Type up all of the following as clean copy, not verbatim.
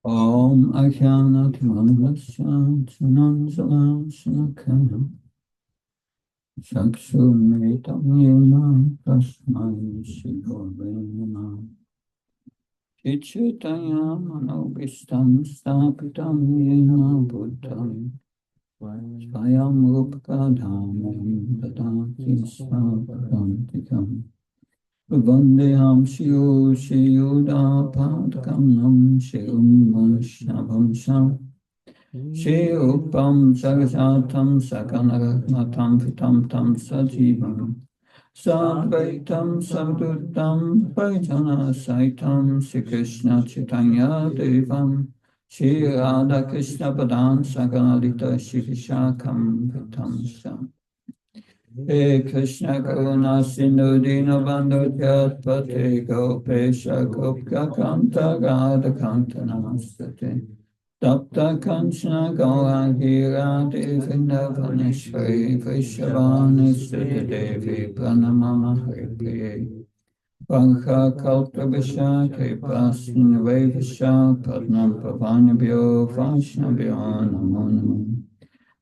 Om Ajnanatimandasya Sunansalashanakaya Chakshurmritam Yena Tasmai Shigore Namah Chichitaya Manobishtam Stapitam Yena Buddham Swayam Rupakadhamam Dadati Svapadantikam Vandeham Shiyo Shiyuda Padkamam Shiyum Vaishnabam Sham Shri Upam Sagasatam Sakanaramatam Pitam Tam Sajivam Sadvaitam Savdutam Parijana Saitam Sri Krishna Chaitanya Devam Shri Radha Krishna Padan Sakanalita Shri Vishakam Pitam Sam He Krishna Karuna Sindhu Dinabandhu Jatpate Gopesha Gopka Kanta Radha Kanta Namastate Tapta Kanchana Gauragi Radhe Vrindavaneshwari Vrishabhani Sudha Devi Pranamama Haripriye Vankha Kalpabhisha Kripa Sindhavesha Padmam Pavanabhyo Vaishnavyo Namo Namo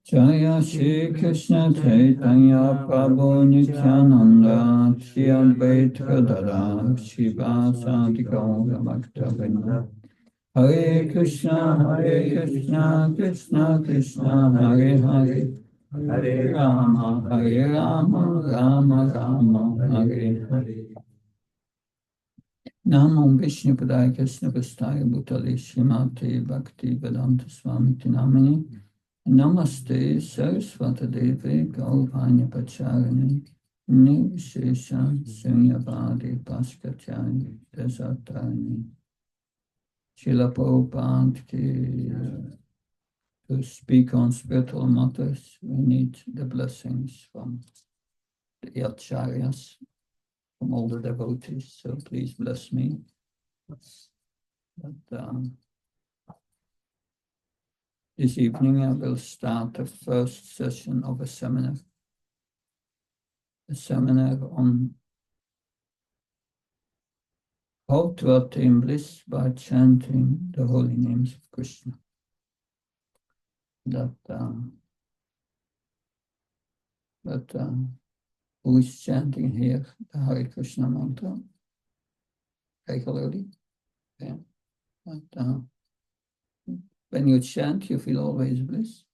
Jaya Shri Krishna Chaitanya Prabhu Nityananda Shri Advaita Gadadhar Shivasadi Gaura Bhakta Hare Krishna, Krishna Krishna, Hare Hare, Hare Rama, Rama Rama, Hare Hare. Namo Vishnu Padaya Krishna Prasthaya Bhutale Srimate Bhakti Vedanta Swami Namani Namaste Saraswata Devi Gaurvanya Pacharini Nirvishesha Sunyavadi Paskachani Desatani Srila Prabhupada ki to speak on spiritual matters, we need the blessings from the acharyas, from all the devotees. So please bless me. But, this evening I will start the first session of a seminar on how to attain bliss by chanting the holy names of Krishna. Who is chanting here the Hare Krishna mantra regularly? Yeah. But, when you chant, you feel always bliss.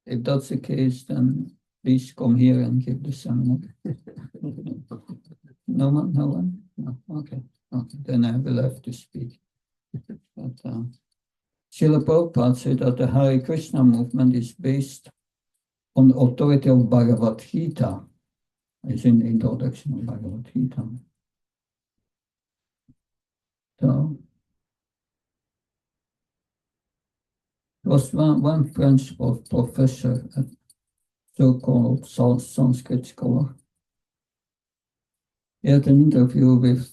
If that's the case, then please come here and give the seminar. No one? No one? No. Okay. Then I will have to speak. But Srila Prabhupada said that the Hare Krishna movement is based on the authority of Bhagavad Gita, as in the introduction of Bhagavad Gita. So, there was one French professor, a so-called Sanskrit scholar. He had an interview with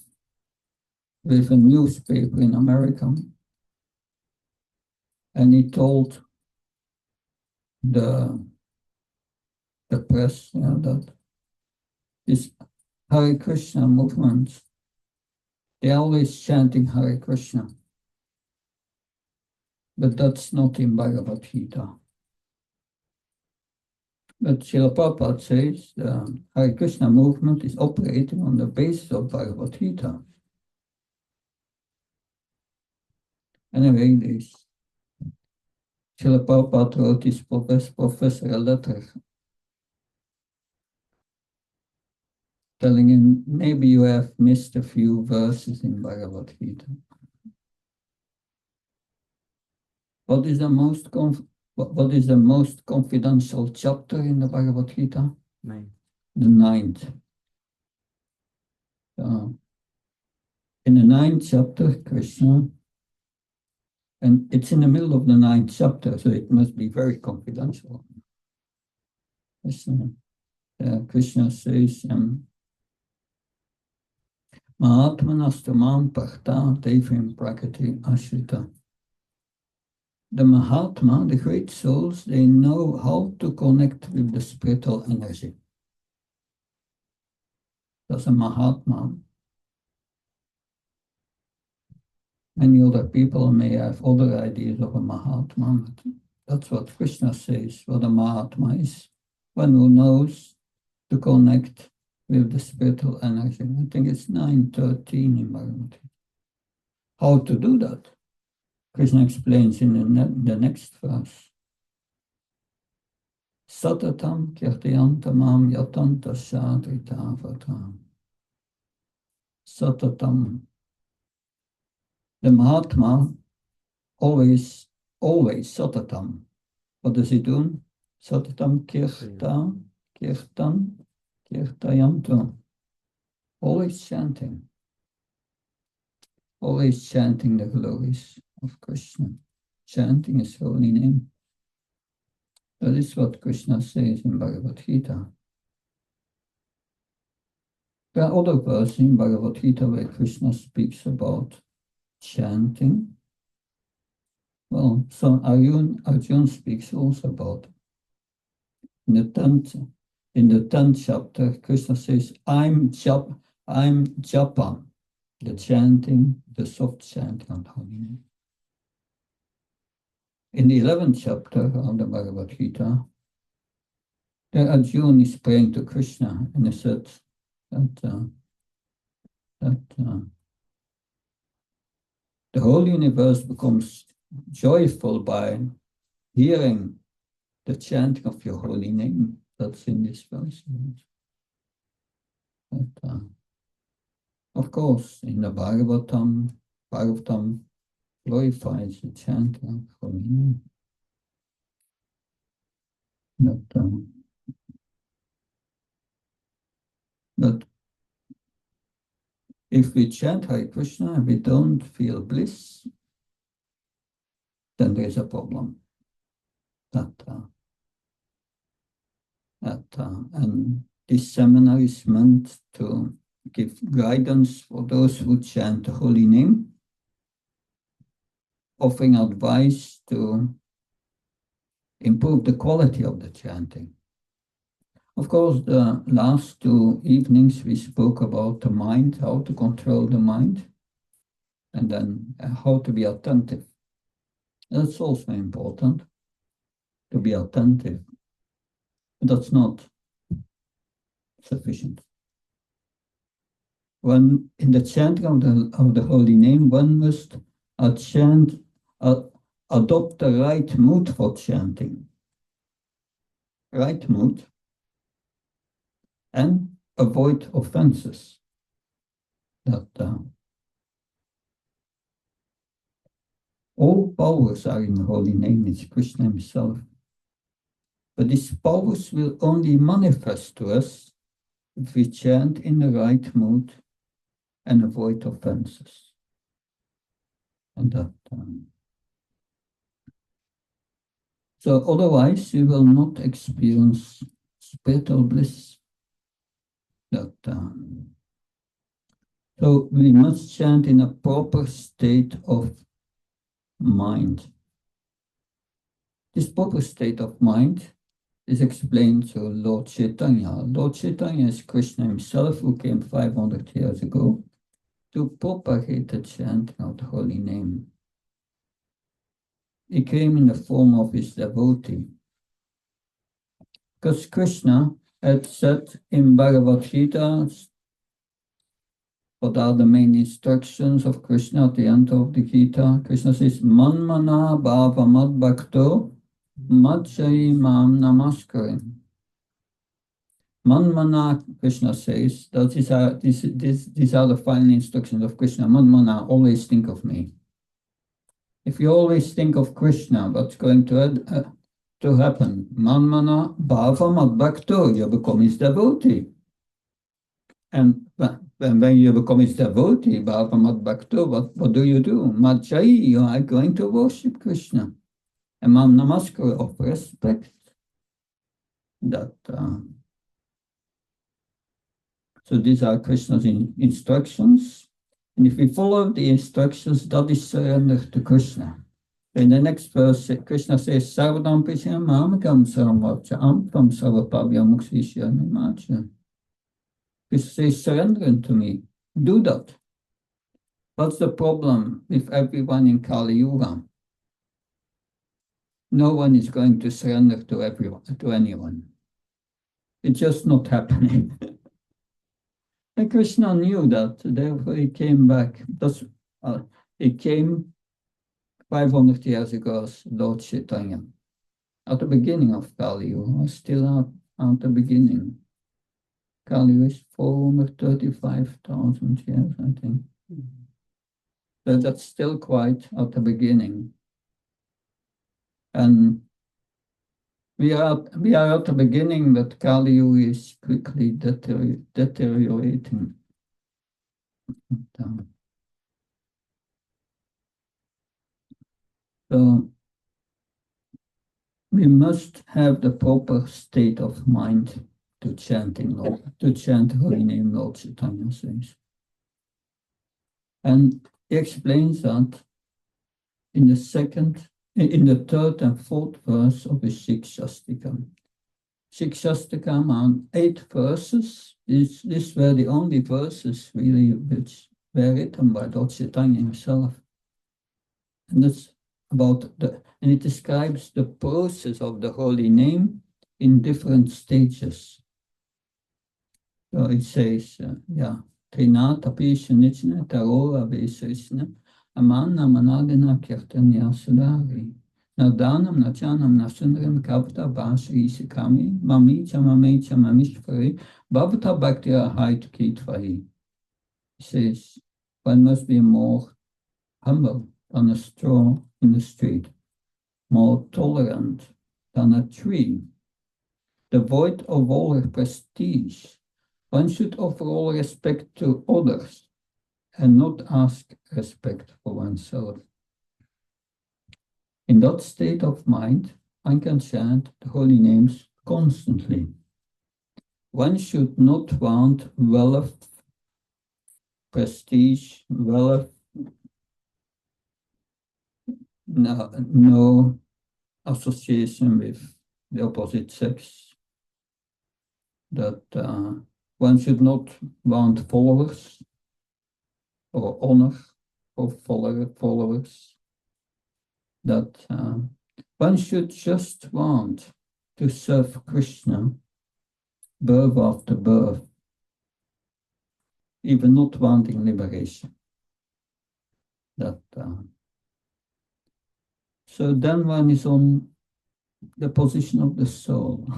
a newspaper in America, and he told the press that this Hare Krishna movement, they're always chanting Hare Krishna, but that's not in Bhagavad Gita. But Srila Prabhupada says the Hare Krishna movement is operating on the basis of Bhagavad Gita. Anyway, Srila Prabhupada wrote his professor a letter telling him, maybe you have missed a few verses in Bhagavad Gita. What is the most confidential chapter in the Bhagavad Gita? 9. The 9th. In the 9th chapter, Krishna, and it's in the middle of the 9th chapter, so it must be very confidential. Krishna says, Mahatmanastamam Parta Devim Prakriti Ashrita. The Mahatma, the great souls, they know how to connect with the spiritual energy. That's a Mahatma. Many other people may have other ideas of a Mahatma, but that's what Krishna says, what a Mahatma is. One who knows to connect with the spiritual energy. I think it's 9:13 in Bhagavad Gita. How to do that? Krishna explains in the next verse. Satatam kirtayantamam yatanta sadritavatam. Satatam. The Mahatma always satatam. What does he do? Satatam kirtayantam. Always chanting. Always chanting the glories of Krishna. Chanting his holy name. That is what Krishna says in Bhagavad Gita. There are other verses in Bhagavad Gita where Krishna speaks about chanting. Well, so Arjuna speaks also about it. In the 10th chapter, Krishna says, I'm japa, the chanting, the soft chanting of holy name. In the 11th chapter of the Bhagavad Gita, the Arjuna is praying to Krishna, and he said that the whole universe becomes joyful by hearing the chanting of your holy name. That's in this verse. But, of course, in the Bhagavatam glorifies the chanting of holy name. But if we chant Hare Krishna and we don't feel bliss, then there's a problem. And this seminar is meant to give guidance for those who chant the holy name, offering advice to improve the quality of the chanting. Of course, the last 2 evenings we spoke about the mind, how to control the mind, and then how to be attentive. That's also important, to be attentive. But that's not sufficient. When in the chanting of the holy name, one must adopt the right mood for chanting. Right mood. And avoid offenses. All powers are in the holy name, it's Krishna himself. But these powers will only manifest to us if we chant in the right mood and avoid offenses. And so otherwise we will not experience spiritual bliss. So we must chant in a proper state of mind. This proper state of mind is explained to Lord Chaitanya. Lord Chaitanya is Krishna himself, who came 500 years ago to propagate the chanting of the holy name. He came in the form of his devotee. Because Krishna had said in Bhagavad Gita, what are the main instructions of Krishna at the end of the Gita? Krishna says, Manmana bhava mad bhakto madjai mam namaskarim. Manmana, Krishna says, that these are the final instructions of Krishna. Manmana, always think of me. If you always think of Krishna, what's going to happen? Manmana bhava mad bhakto, you become his devotee. And when you become his devotee, bhava mad bhakto, what do? Madjai, you are going to worship Krishna. And mam namaskar, of respect. So these are Krishna's instructions. And if we follow the instructions, that is surrender to Krishna. In the next verse, Krishna says, Sarvadam Pishyam Mamakam Sarvamvacha Ampam Sarvapavya Mukshishya Nimacha. Krishna says, surrender unto me. Do that. What's the problem with everyone in Kali Yuga? No one is going to surrender to anyone. It's just not happening. And Krishna knew that, therefore he came back. He came 500 years ago as Lord Chaitanya. At the beginning of Kali Yuga, still at the beginning. Kali Yuga is 435,000 years, I think. So that's still quite at the beginning. And we are at the beginning, but Kali Yuga is quickly deteriorating. So we must have the proper state of mind to chant holy name Lord Chaitanya says. And he explains that in the third and fourth verse of the Shikshastikam. Shikshastikam are 8 verses. These were the only verses really which were written by Lord Chaitanya himself. And that's and it describes the process of the holy name in different stages. So it says, Trinata Pishanitsna Tarora Vesrisna Amana Manadina Kirtanya Sudari. Nadanam Nachanam Nasundram Kapta Bashri Sikami Mamicha Mamecha Mamishpari Bhavata Bhaktya Hait Kitvari. It says, one must be more humble than a straw in the street, more tolerant than a tree, devoid of all prestige. One should offer all respect to others and not ask respect for oneself. In that state of mind, one can chant the holy names constantly. One should not want wealth, prestige, no association with the opposite sex. That one should not want followers or honor of followers. That one should just want to serve Krishna birth after birth, even not wanting liberation. That so then one is on the position of the soul.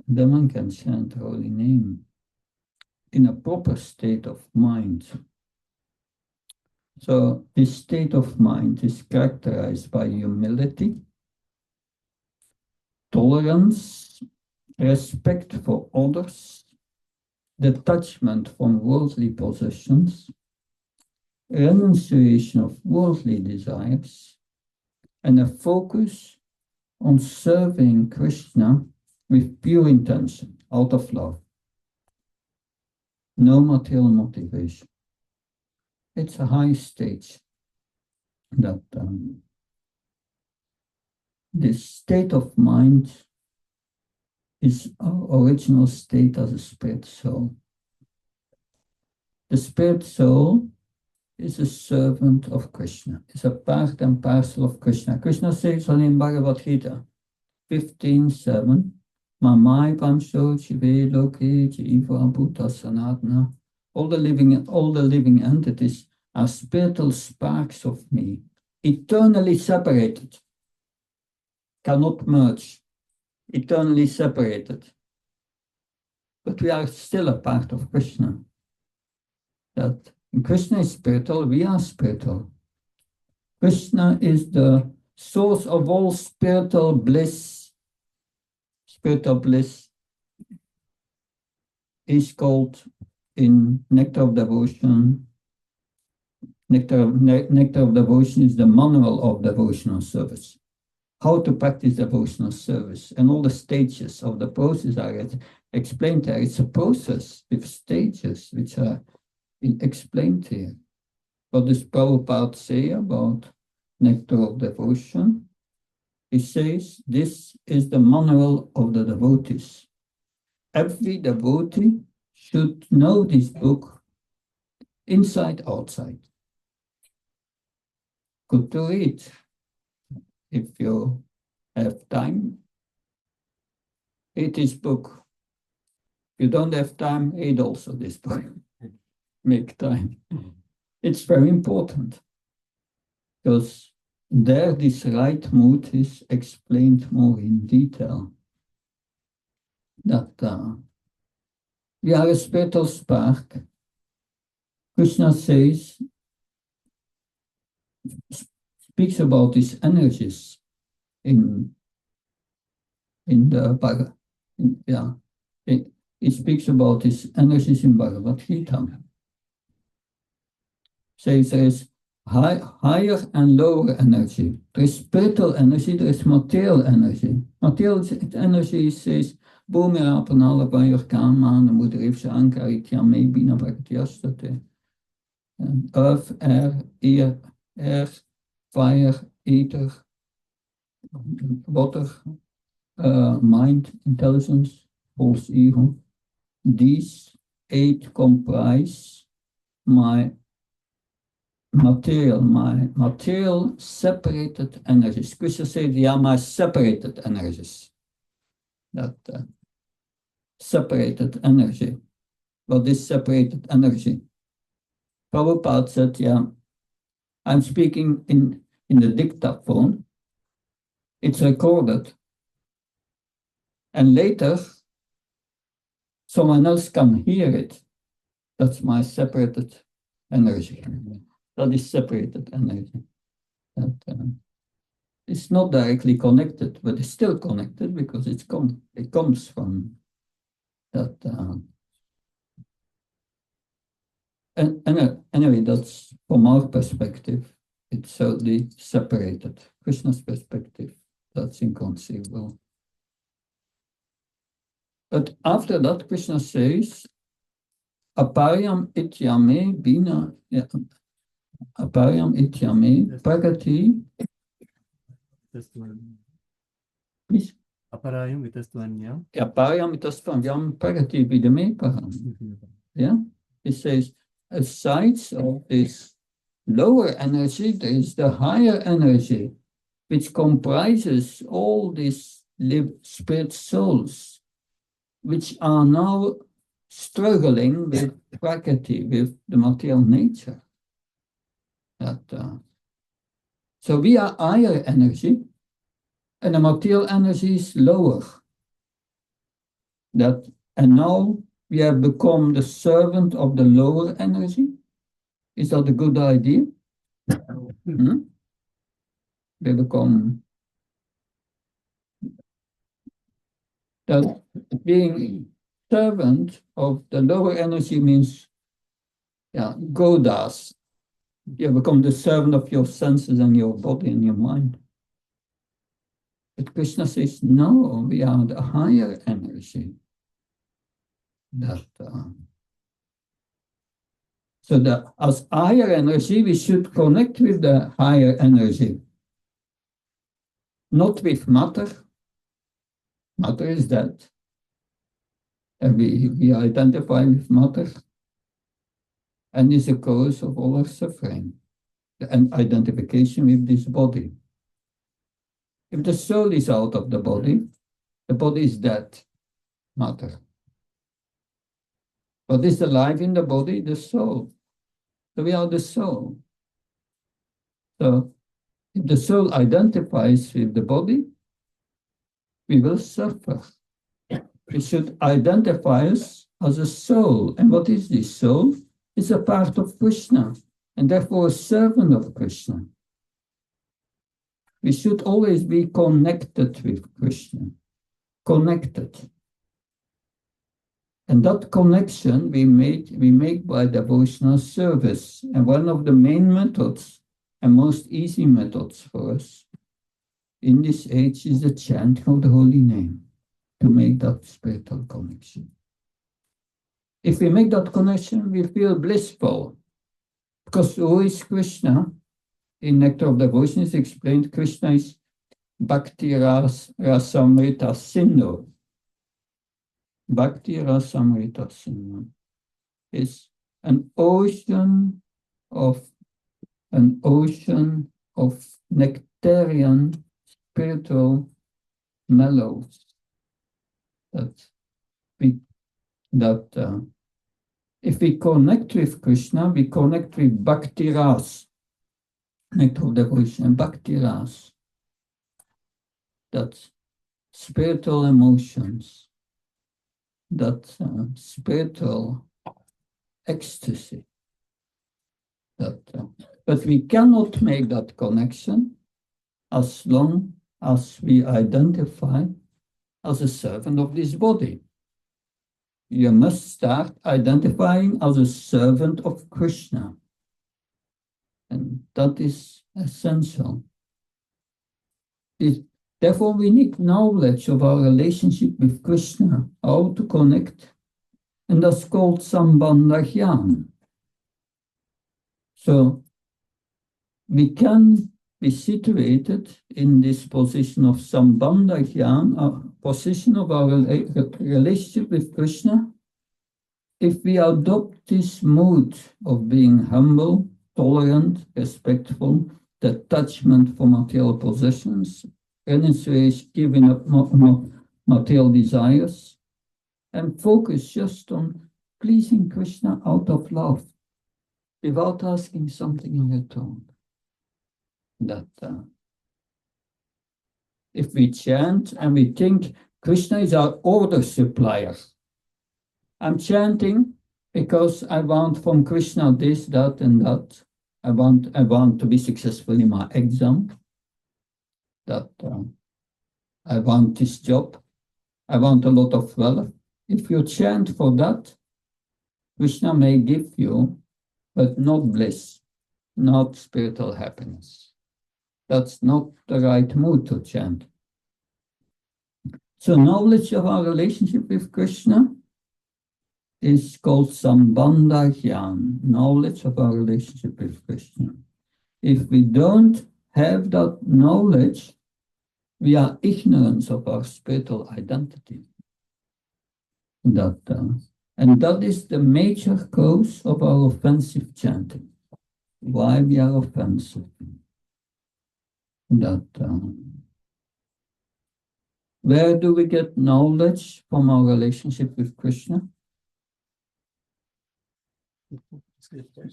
Then one can chant the holy name in a proper state of mind. So this state of mind is characterized by humility, tolerance, respect for others, detachment from worldly possessions, renunciation of worldly desires, and a focus on serving Krishna with pure intention, out of love. No material motivation. It's a high stage that this state of mind is our original state as a spirit soul. The spirit soul is a servant of Krishna. It's a part and parcel of Krishna. Krishna says in Bhagavad Gita 15:7, Mamai Pamsho Chive Loke Jiva Bhuta Sanatana. All the living entities are spiritual sparks of me, eternally separated, cannot merge, eternally separated. But we are still a part of Krishna. That Krishna is spiritual, we are spiritual. Krishna is the source of all spiritual bliss. Spiritual bliss is called in Nectar of Devotion. Nectar of Devotion is the manual of devotional service. How to practice devotional service. And all the stages of the process are explained there. It's a process with stages which are explained here. What does Prabhupada say about Nectar of Devotion? He says, this is the manual of the devotees. Every devotee should know this book inside, outside. Good to read. If you have time, read this book. If you don't have time, read also this book. Make time. It's very important because there this right mood is explained more in detail. That we are a spiritual spark. Krishna says, speaks about these energies in the Bhagavad. He speaks about these energies in Bhagavad Gita. Says there is higher and lower energy. There is spiritual energy, there is material energy. Material energy says, Bhumira Panala Vayurkam Mana Mudrivsha Ankaritya Mebina Bhaktyastate. Earth, air, fire, ether, water, mind, intelligence, false ego. These 8 comprise my material separated energies. Krishna said, they are my separated energies. That separated energy. What is separated energy? Prabhupada said, I'm speaking in the dictaphone. It's recorded. And later, someone else can hear it. That's my separated energy. That is separated energy. It's not directly connected, but it's still connected because it comes from that. Anyway, that's from our perspective. It's certainly separated. Krishna's perspective, that's inconceivable. But after that, Krishna says, Aparyam ityame bina, Aparyam ityame pragati. Please. Aparayam vitastvanyam. Aparyam vitastvanyam pragati vidame param. Yeah, it says, aside of this lower energy, there is the higher energy, which comprises all these spirit souls, which are now struggling with prakriti, with the material nature. So we are higher energy, and the material energy is lower. And now we have become the servant of the lower energy. Is that a good idea? We become that being servant of the lower energy means, godas. You become the servant of your senses and your body and your mind. But Krishna says, no, we are the higher energy. So that as higher energy, we should connect with the higher energy. Not with matter. Matter is dead. And we identify with matter and is the cause of all our suffering. And identification with this body. If the soul is out of the body is dead, matter. What is alive in the body? The soul. So we are the soul. So if the soul identifies with the body, we will suffer. We should identify us as a soul. And what is this soul? It's a part of Krishna, and therefore a servant of Krishna. We should always be connected with Krishna. Connected. And that connection we make by devotional service. And one of the main methods and most easy methods for us in this age is the chanting of the holy name to make that spiritual connection. If we make that connection, we feel blissful. Because who is Krishna? In Nectar of Devotion is explained, Krishna is Bhakti Rasamrita Sindhu. Bhakti Rasamrita Sindhu is an ocean of nectarian spiritual mellows that if we connect with Krishna, we connect with Bhakti Ras, nectar of devotion, Bhakti Ras. That's spiritual emotions, that spiritual ecstasy. But we cannot make that connection as long as we identify as a servant of this body. You must start identifying as a servant of Krishna. And that is essential. Therefore, we need knowledge of our relationship with Krishna, how to connect. And that's called Sambandha Jnana. So we can be situated in this position of Sambandha Jnana, a position of our relationship with Krishna, if we adopt this mood of being humble, tolerant, respectful, detachment from material possessions, renunciation, giving up material desires, and focus just on pleasing Krishna out of love, without asking something in return. That if we chant and we think Krishna is our order supplier, I'm chanting because I want from Krishna this, that, and that. I want to be successful in my exam. That I want this job. I want a lot of wealth. If you chant for that, Krishna may give you, but not bliss, not spiritual happiness. That's not the right mood to chant. So knowledge of our relationship with Krishna is called Sambandha Jnana, knowledge of our relationship with Krishna. If we don't have that knowledge, we are ignorant of our spiritual identity. And that is the major cause of our offensive chanting. Why we are offensive. Where do we get knowledge from our relationship with Krishna?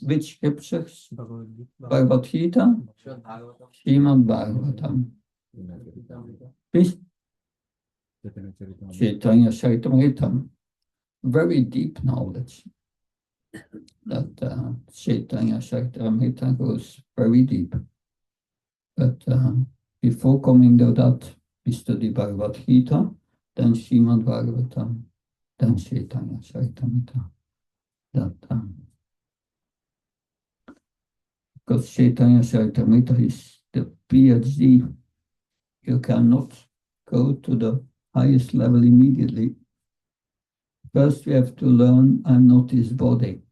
Which scriptures? Bhagavad Gita, Srimad Bhagavatam. Please? Chaitanya Charitamrita. Very deep knowledge. That Chaitanya Charitamrita goes very deep. But before coming to that, we study Bhagavad Gita, then Srimad Bhagavatam, then Chaitanya Charitamrita. Because Chaitanya Charitamrita is the PhD. You cannot go to the highest level immediately. First, we have to learn I'm not his body.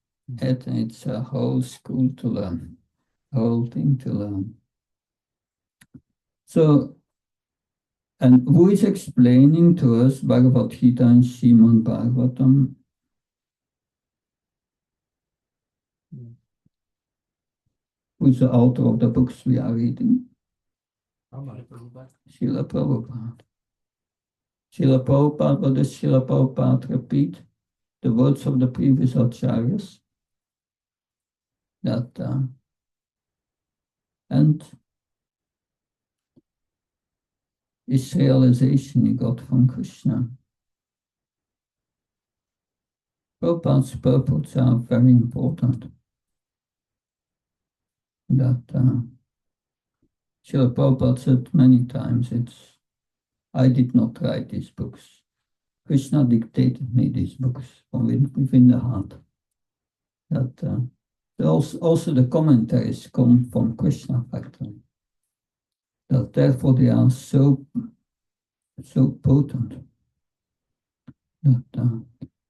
And it's a whole school to learn, a whole thing to learn. So, and who is explaining to us Bhagavad Gita and Srimad Bhagavatam? Who's the author of the books we are reading? Srila Prabhupada. Srila Prabhupada, what does Srila Prabhupada repeat? The words of the previous acharyas. And his realization he got from Krishna. Prabhupada's purports are very important. Srila Prabhupada said many times, I did not write these books. Krishna dictated me these books from within the heart. Also the commentaries come from Krishna factory. Therefore they are so potent.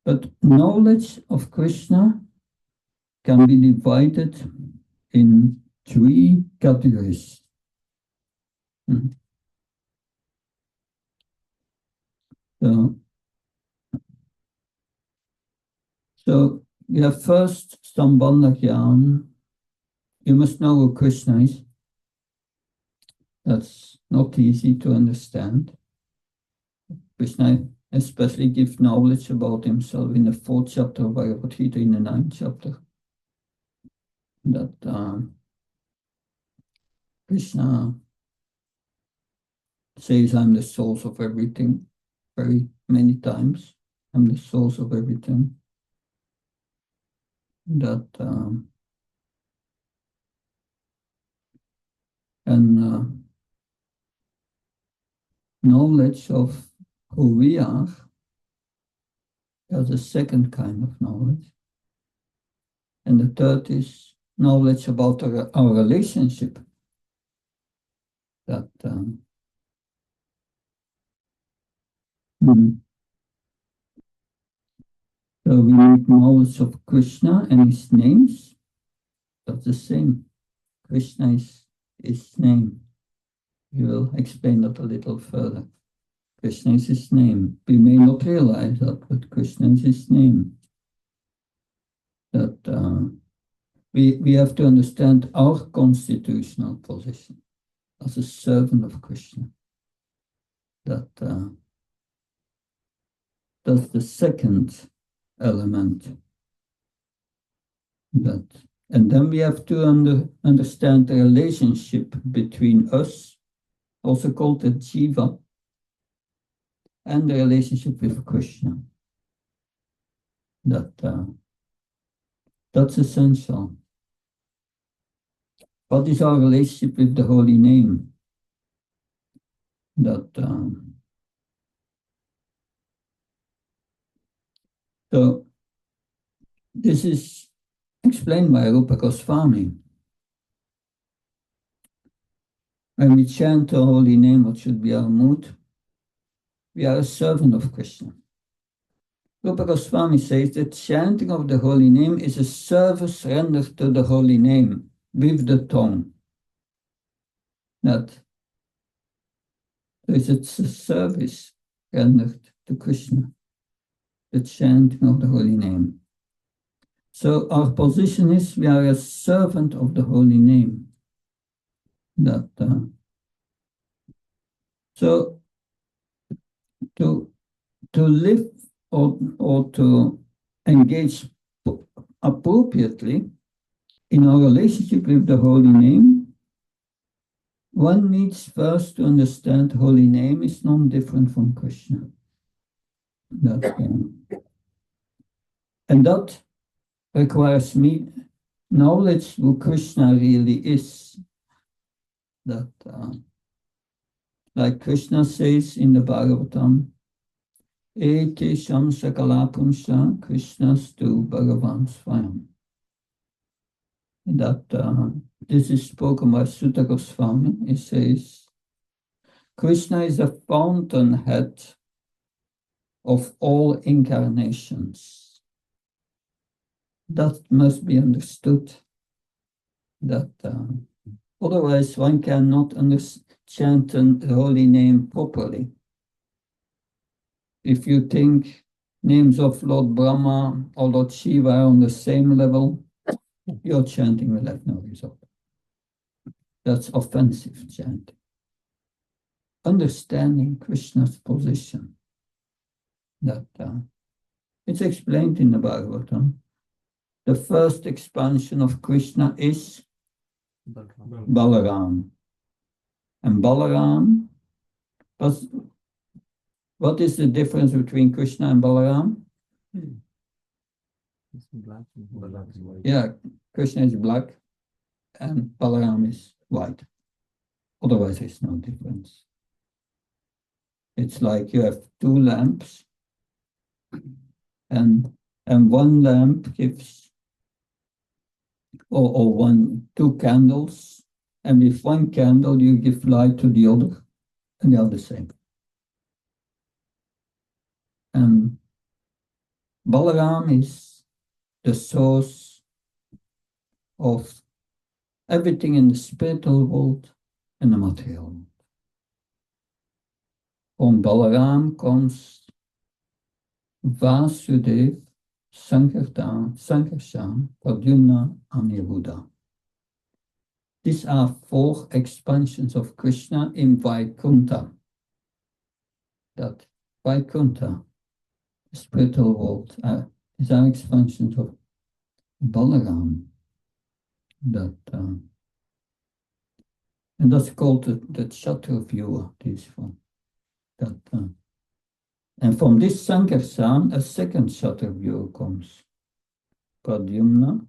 But knowledge of Krishna can be divided in 3 categories. So we have first Sambandhagyan. You must know who Krishna is. That's not easy to understand. Krishna especially gives knowledge about himself in the 4th chapter of Bhagavad Gita, in the 9th chapter. That Krishna says, I'm the source of everything, very many times. I'm the source of everything. That and knowledge of who we are, there's a second kind of knowledge. And the third is knowledge about our relationship. That so we need knowledge of Krishna and his names. That's the same. Krishna is his name. We will explain that a little further. Krishna is his name. We may not realize that, but Krishna is his name. That we have to understand our constitutional position as a servant of Krishna. That that's the second element. That, and then we have to understand the relationship between us, also called the jiva, and the relationship with Krishna. That's essential. What is our relationship with the holy name? So this is explained by Rupa Goswami. When we chant the holy name, what should be our mood? We are a servant of Krishna. Rupa Goswami says that chanting of the holy name is a service rendered to the holy name with the tongue. That it's a service rendered to Krishna, the chanting of the holy name. So our position is we are a servant of the holy name. So to live or to engage appropriately in our relationship with the holy name, one needs first to understand holy name is non-different from Krishna. And that requires me knowledge who Krishna really is. That, like Krishna says in the Bhagavatam, Ete Sham Sakala Pumsa Krishnastu Bhagavan Swayam. That this is spoken by Sutta Goswami. He says, Krishna is the fountainhead of all incarnations. That must be understood. That otherwise one cannot chant the holy name properly. If you think names of Lord Brahma or Lord Shiva are on the same level, your chanting will have no result. That's offensive chanting. Understanding Krishna's position. That it's explained in the Bhagavatam. The first expansion of Krishna is Balaram. And Balaram, what is the difference between Krishna and Balaram? Black. Yeah, Krishna is black and Balaram is white. Otherwise, there's no difference. It's like you have two lamps, and one lamp gives, or two candles, and with one candle you give light to the other, and they are the same. And Balaram is the source of everything in the spiritual world and the material world. From Balaram comes Vasudev, Sankarshan, Pradyumna, and Yehuda. These are 4 expansions of Krishna in Vaikuntha. That Vaikuntha, the spiritual world, is our expansions of Balaram. That and that's called the Chaturvyuha, this one. That and from this Sankarshan, a second Chaturvyuha comes. Pradyumna,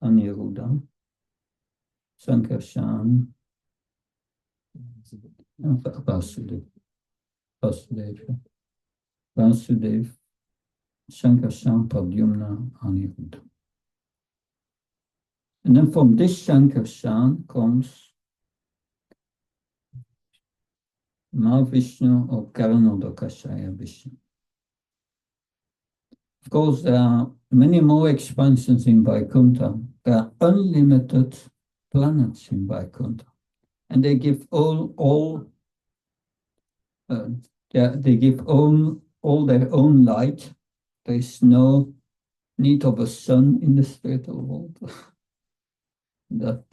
Aniruddha, Sankarshan, and Vasudev. Vasudev, Sankarshan, Pradyumna, Aniruddha. And then from this Sankarshan comes Mahavishnu or Karanodakashaya Vishnu. Of course, there are many more expansions in Vaikuntha. There are unlimited planets in Vaikuntha, and they give all they give all their own light. There is no need of a sun in the spiritual world. That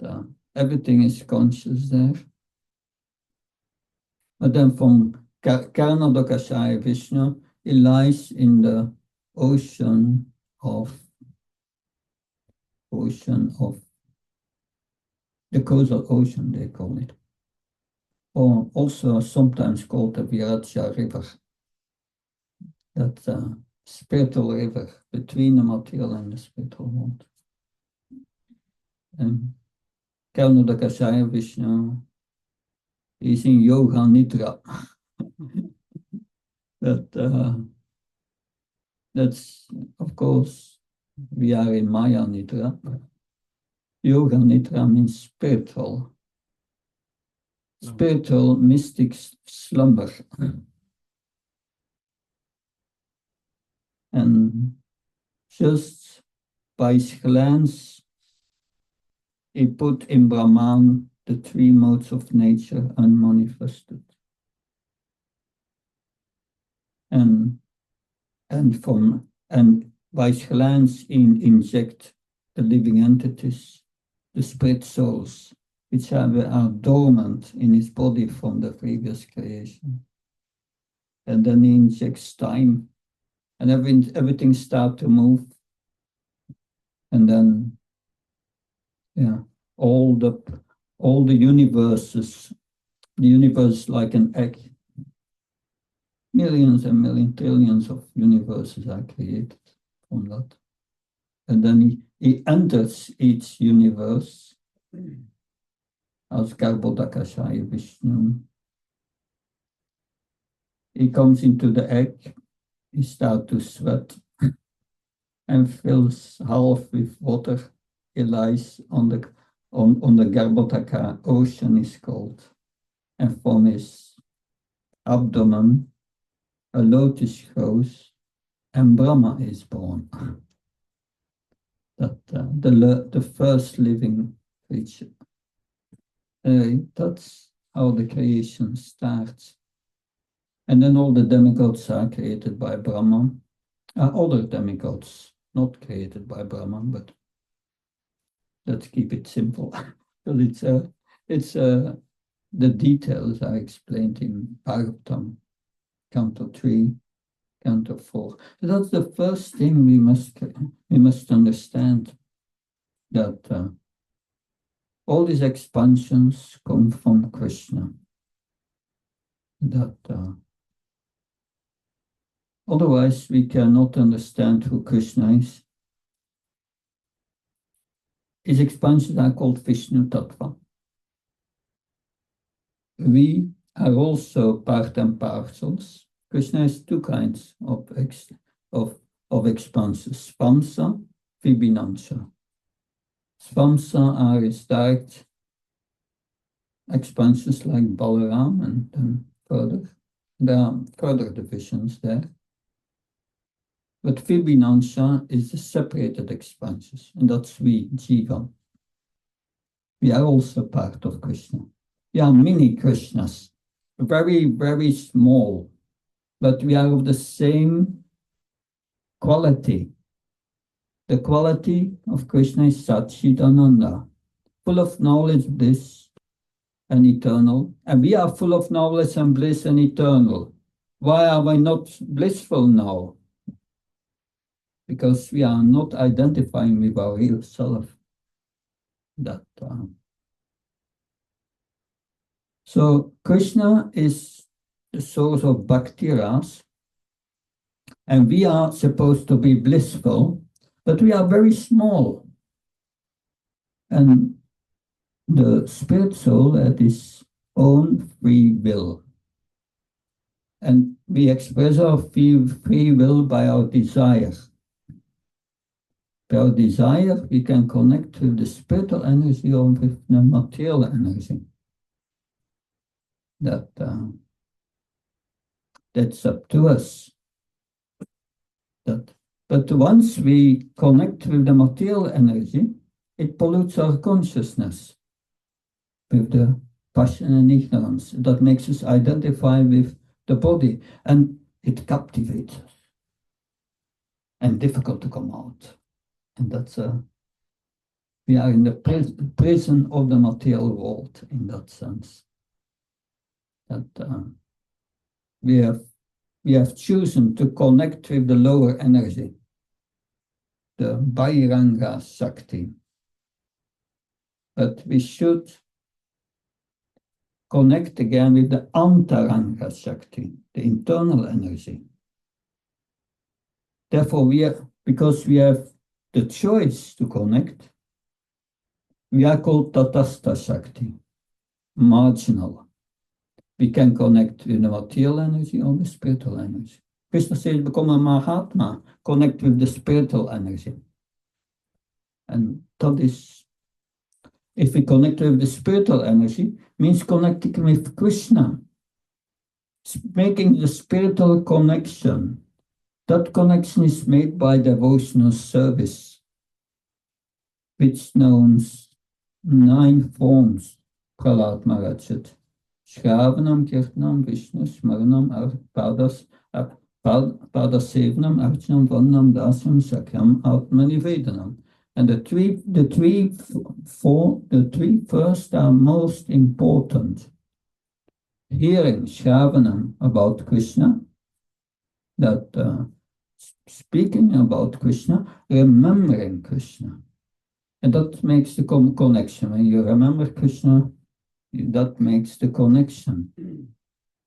everything is conscious there. But then from Karanodakashaya Vishnu, it lies in the ocean of the causal ocean, they call it, or also sometimes called the Viraja River, that spiritual river between the material and the spiritual world. And Karanodakashaya Vishnu is in Yoga Nidra. That's, of course, we are in Maya Nidra. Yoga Nidra means spiritual mystic slumber. And just by his glance, he put in Brahman the 3 modes of nature unmanifested. And by his glance, he inject the living entities, the spirit souls, which are dormant in his body from the previous creation. And then he injects time, and everything starts to move. And then, all the universes, the universe like an egg. Millions and millions, trillions of universes are created from that. And then he enters each universe as Garbhodakashaya Vishnu. He comes into the egg, he starts to sweat and fills half with water. He lies on the Garbhodaka ocean, is called. And from his abdomen, a lotus grows, and Brahma is born. That the first living creature. That's how the creation starts. And then all the demigods are created by Brahma. Other demigods, not created by Brahma, but let's keep it simple. Because the details are explained in Bhagavatam, Canto 3, Canto 4. So that's the first thing we must understand, that all these expansions come from Krishna. That otherwise we cannot understand who Krishna is. His expansions are called Vishnu Tattva. We are also part and parcels. Krishna has 2 kinds of expansions, Svamsa, Vibhinansha. Svamsa are his direct expansions like Balaram, and then further. There are further divisions there. But Vibhinansha is the separated expansions, and that's we, Jiva. We are also part of Krishna. We are mini Krishnas, very, very small, but we are of the same quality. The quality of Krishna is Satchitananda, full of knowledge, bliss, and eternal. And we are full of knowledge and bliss and eternal. Why are we not blissful now? Because we are not identifying with our real self. So Krishna is the source of bhakti ras, and we are supposed to be blissful, but we are very small. And the spirit soul had its own free will. And we express our free will by our desire. By our desire, we can connect with the spiritual energy or with the material energy. That's up to us. But once we connect with the material energy, it pollutes our consciousness with the passion and ignorance. That makes us identify with the body, and it captivates us. And difficult to come out. And that's we are in the prison of the material world in that sense. That we have chosen to connect with the lower energy, the Bhairanga Shakti. But we should connect again with the Antaranga Shakti, the internal energy. Therefore, because we have the choice to connect, we are called Tatastha Shakti, marginal. We can connect with the material energy or the spiritual energy. Krishna says, become a Mahatma, connect with the spiritual energy. And that is, if we connect with the spiritual energy, means connecting with Krishna, making the spiritual connection. That connection is made by devotional service, which knows 9 forms, Prahlad Maharaj said. Shravanam, Kirtanam, Vishnu, Smaranam, Padasevanam, Archanam, Vandam, Dasam, Sakyam, Atmanivedanam. And the three first are most important. Hearing Shravanam about Krishna, that speaking about Krishna, remembering Krishna. And that makes the connection. When you remember Krishna, that makes the connection.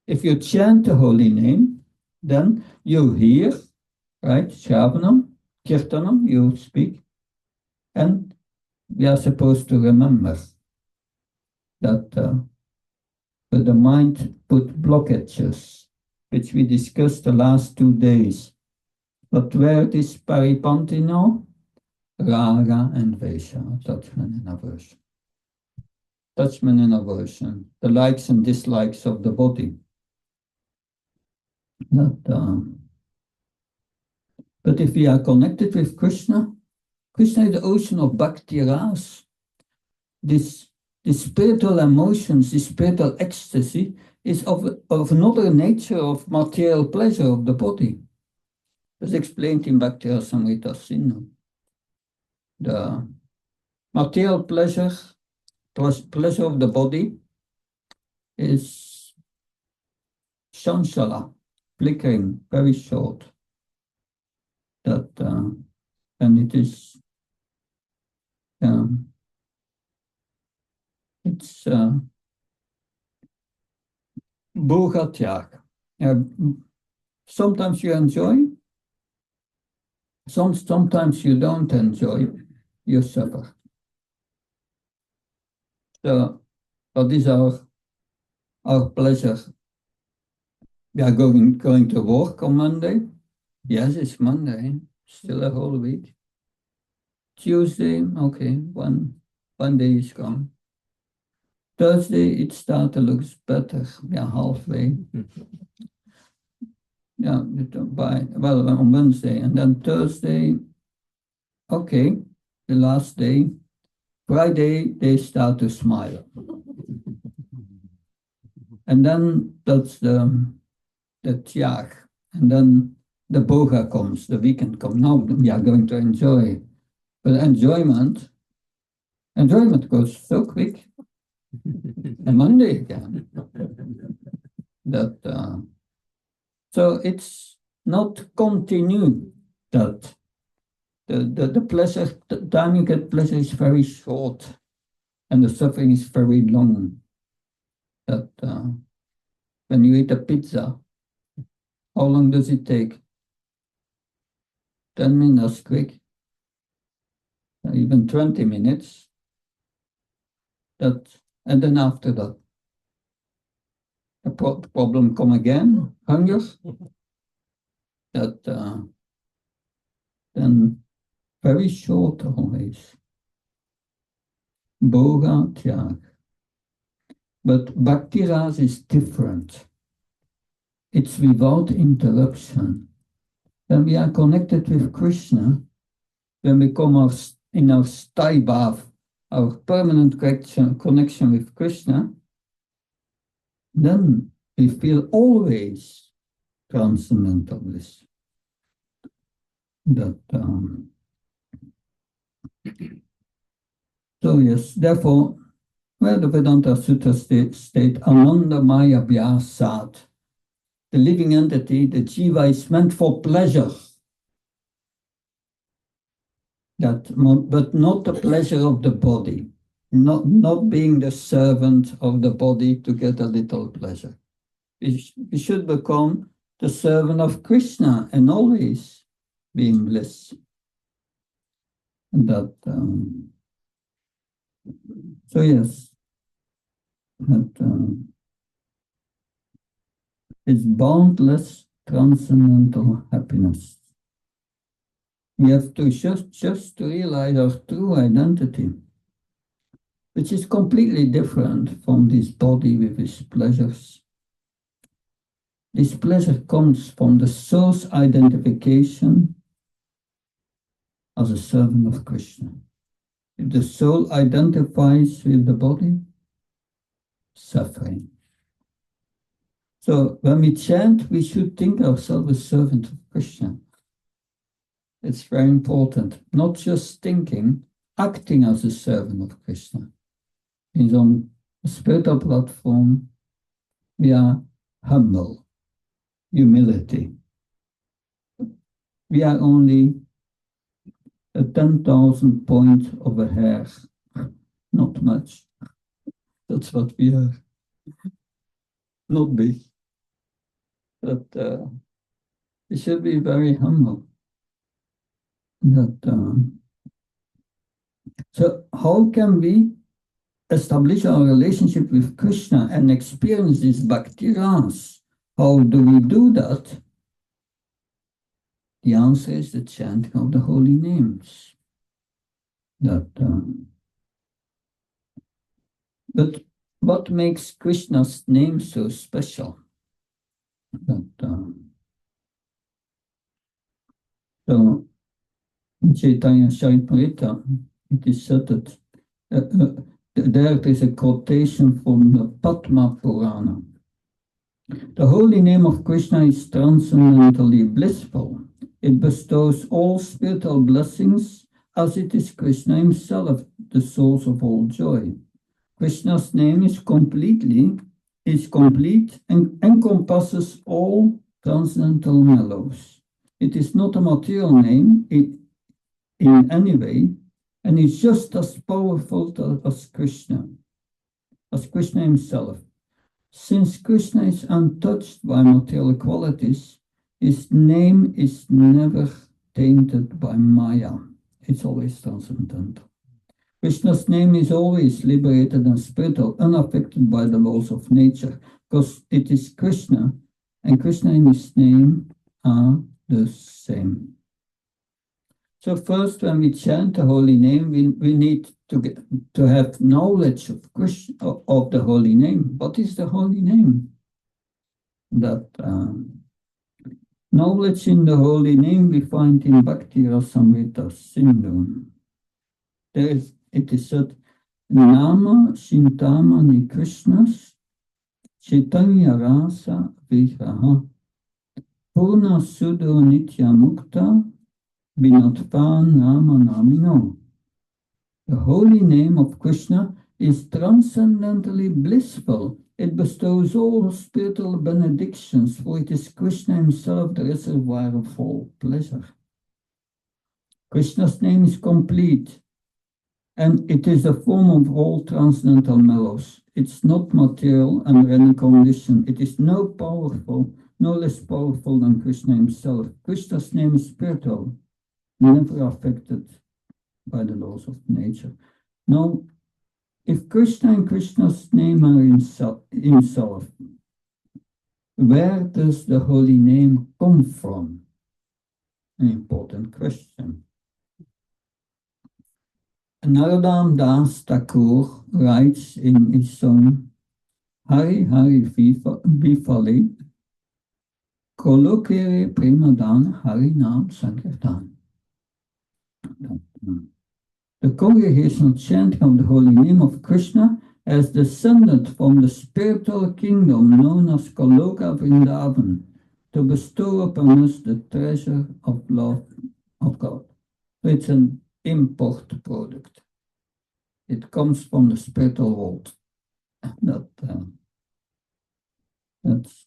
If you chant the holy name, then you hear, right? Shravanam, Kirtanam, you speak. And we are supposed to remember that the mind put blockages, which we discussed the last 2 days. But where it is paripantino, raga and vesha, attachment and aversion. Attachment and aversion, the likes and dislikes of the body. But if we are connected with Krishna, Krishna is the ocean of bhakti ras. This spiritual emotions, this spiritual ecstasy is of another nature of material pleasure of the body. As explained in Bhakti Rasamrita Sindhu. The material pleasure of the body is shanshala, flickering, very short. And it is it's bhogatyak. Sometimes you enjoy, sometimes you don't enjoy, you suffer. So, what is our pleasure? We are going to work on Monday. Yes, it's Monday, still a whole week. Tuesday, okay, one day is gone. Thursday, it starts to look better. We are halfway. Yeah, on Wednesday, and then Thursday, okay, the last day. Friday, they start to smile. And then that's the tyag. And then the boga comes, the weekend comes. Now we are going to enjoy. But enjoyment goes so quick. And Monday again. So it's not continue that the pleasure, the time you get pleasure is very short and the suffering is very long. That when you eat a pizza, how long does it take? 10 minutes quick, even 20 minutes. And then after that, the problem come again, hunger. Then very short always. Boga Tyag. But Bhakti Ras is different. It's without interruption. When we are connected with Krishna, when we come in our sthai bhav, our permanent connection with Krishna, then we feel always transcendental bliss. So yes, therefore, where the Vedanta Sutta state Ananda Maya Vyasat, the living entity, the jiva, is meant for pleasure. But not the pleasure of the body, not being the servant of the body to get a little pleasure. We should become the servant of Krishna and always be in bliss. So yes, it's boundless transcendental happiness. We have to just to realize our true identity, which is completely different from this body with its pleasures. This pleasure comes from the soul's identification as a servant of Krishna. If the soul identifies with the body, suffering. So when we chant, we should think ourselves as servant of Krishna. It's very important. Not just thinking, acting as a servant of Krishna. Means on a spiritual platform, we are humble, humility. We are only a 10,000 point of a hair, not much. That's what we are. Not big. But we should be very humble. So how can we establish our relationship with Krishna and experience this bhakti ras? How do we do that? The answer is the chanting of the holy names. But what makes Krishna's name so special? So in Chaitanya Charitamrita, it is said that there is a quotation from the Padma Purana. The holy name of Krishna is transcendently blissful. It bestows all spiritual blessings as it is Krishna himself, the source of all joy. Krishna's name is complete and encompasses all transcendental mellows. It is not a material name in any way, and it's just as powerful as Krishna himself. Since Krishna is untouched by material qualities, his name is never tainted by Maya. It's always transcendental. Krishna's name is always liberated and spiritual, unaffected by the laws of nature, because it is Krishna, and Krishna and his name are the same. So first, when we chant the holy name, we need to have knowledge of Krishna, of the holy name. What is the holy name? That knowledge in the holy name we find in Bhakti Rasamrita Sindhu. It is said, Nama Shintamani Krishnas Chaitanya Rasa Vigraha Purna Sudo Nitya Mukta Vinatva Nama Namino. The holy name of Krishna is transcendently blissful. It bestows all spiritual benedictions, for it is Krishna himself, the reservoir of all pleasure. Krishna's name is complete, and it is the form of all transcendental mellows. It's not material and any condition. It is no less powerful than Krishna himself. Krishna's name is spiritual, never affected by the laws of nature. Now, if Krishna and Krishna's name are himself, where does the holy name come from? An important question. Narodam Das Thakur writes in his song Hari Hari Vifale Kolokere Premadan Hari Nam Sankirtan. The congregational chanting of the holy name of Krishna has descended from the spiritual kingdom known as Koloka Vrindavan to bestow upon us the treasure of love of God. So it's an import product. It comes from the spiritual world. That's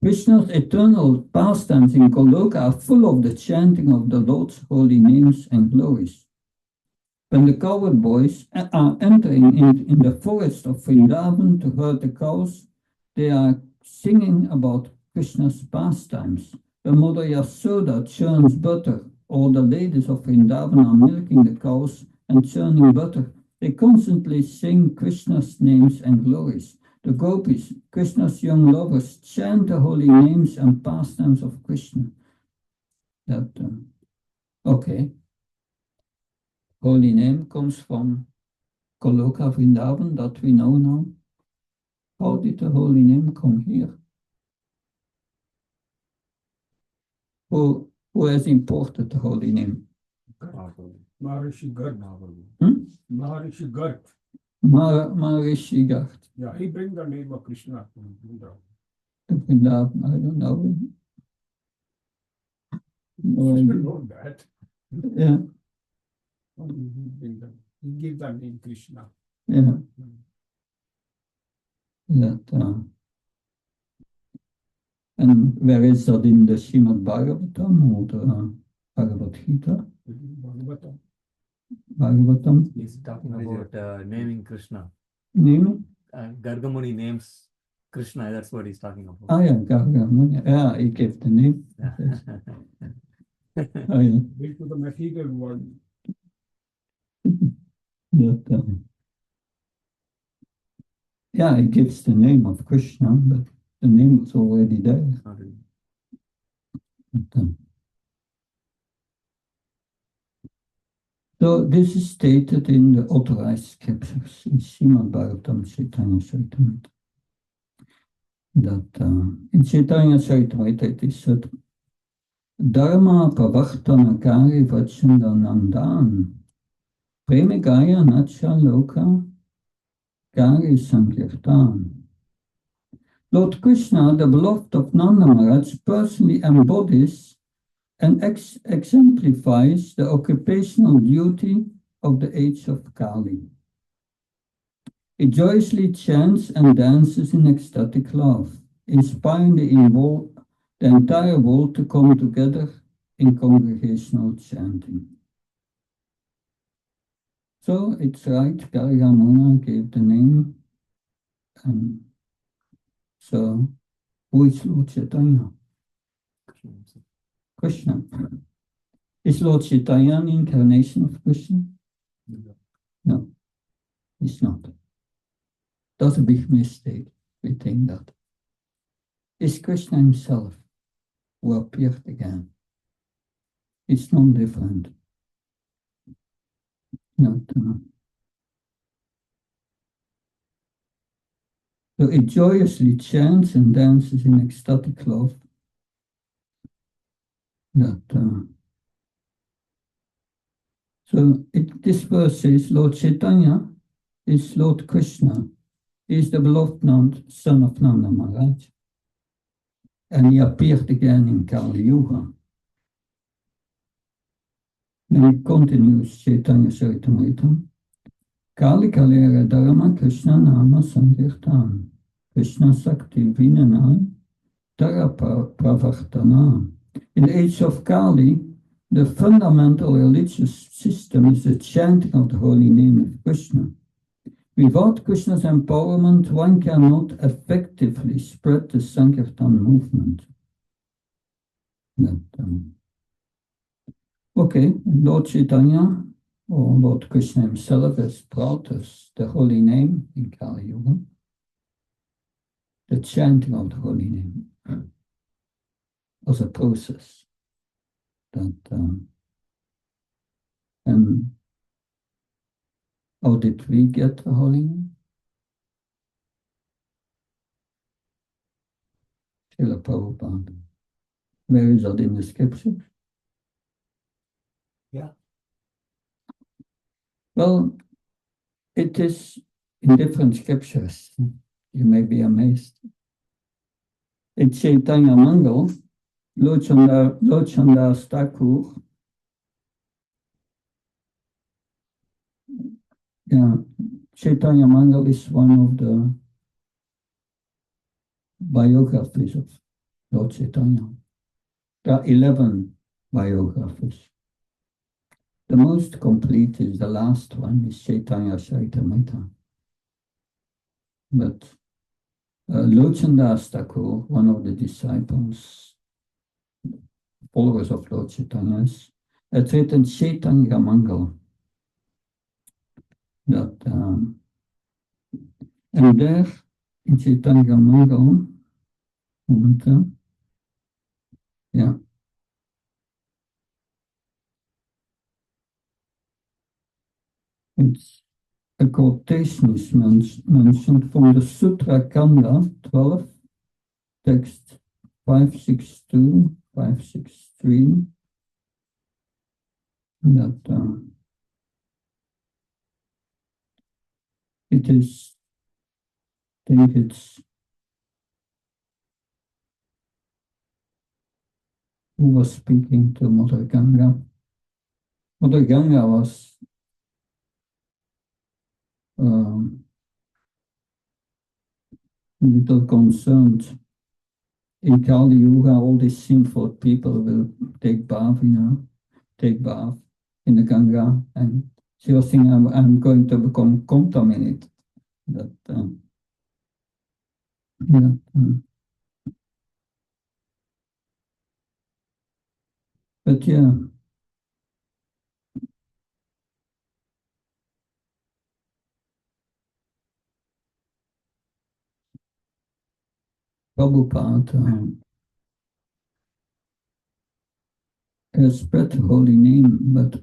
Krishna's eternal pastimes in Goloka are full of the chanting of the Lord's holy names and glories. When the cowherd boys are entering in the forest of Vrindavan to herd the cows, they are singing about Krishna's pastimes. The mother Yasoda churns butter. All the ladies of Vrindavan are milking the cows and churning butter. They constantly sing Krishna's names and glories. The gopis, Krishna's young lovers, chant the holy names and pastimes of Krishna. Okay. Holy name comes from Goloka Vrindavan, that we know now. How did the holy name come here? Who has imported the holy name? Maharishi Garg. Maharishi Garg. Maharishi Garg. Yeah, he brings the name of Krishna to Vrindavan. I don't know. No You idea. know that. Yeah, He gives the name Krishna. yeah. That, and where is that in the Srimad Bhagavatam or the Bhagavad Gita? Bhagavatam? He's talking about naming Krishna. Name? Gargamuni names Krishna, that's what he's talking about. Ah, yeah, Gargamuni. Yeah, he gave the name. Oh, yeah. Built to the material world. That, yeah, he gives the name of Krishna, but the name was already there. But, so this is stated in the authorized scriptures in Srimad Bhagavatam Chaitanya Charitamrita. That in Chaitanya Charitamrita it is said, Dharma Pavartana Kari Vachanda Nandan Premigaya Nacha Loka Kari Sankirtan. Lord Krishna, the beloved of Nanda Maharaj, personally embodies and exemplifies the occupational duty of the age of Kali. He joyously chants and dances in ecstatic love, inspiring the entire world to come together in congregational chanting. So it's right, Gargamuna gave the name, and so who is Lord Chaitanya? Krishna. Is Lord Chaitanya an incarnation of Krishna? No, it's not. That's a big mistake. We think that. It's Krishna himself who appeared again. It's not different. Not, so it joyously chants and dances in ecstatic love. This verse says, Lord Chaitanya is Lord Krishna. He is the beloved son of Nanda Maharaj. and he appeared again in Kali Yuga. Then it continues, Chaitanya Charitamrita. Kali Kalera Dharma Krishna Nama Sankirtan. Krishna Sakti Vinana Tara Pravartana. In the age of Kali, the fundamental religious system is the chanting of the holy name of Krishna. Without Krishna's empowerment, one cannot effectively spread the Sankirtan movement. Okay, Lord Chaitanya, or Lord Krishna himself, has brought us the holy name in Kali Yuga, the chanting of the holy name as a process. And how did we get the holy name? Srila Prabhupada. Where is that in the scripture? Yeah. Well, it is in different scriptures. You may be amazed. In Chaitanya Mangal, Lochandas Thakur, yeah, Chaitanya Mangal is one of the biographies of Lord Chaitanya. There are 11 biographies. The most complete is the last one, is Chaitanya Charitamrita. But Lochandas Thakur, one of the disciples, followers of Lord Chaitanya, had written Chaitanya Mangal. And there, in Chaitanya Mangal, yeah, it's a quotation is mentioned from the Sutra Kanda 12, text 562, 563, that it is, I think it's, who was speaking to Mother Ganga? Mother Ganga was a little concerned. In Kali Yuga, all these sinful people will take bath, take bath in the Ganga, and she was thinking, I'm going to become contaminated. But yeah, Prabhupada has spread the holy name, but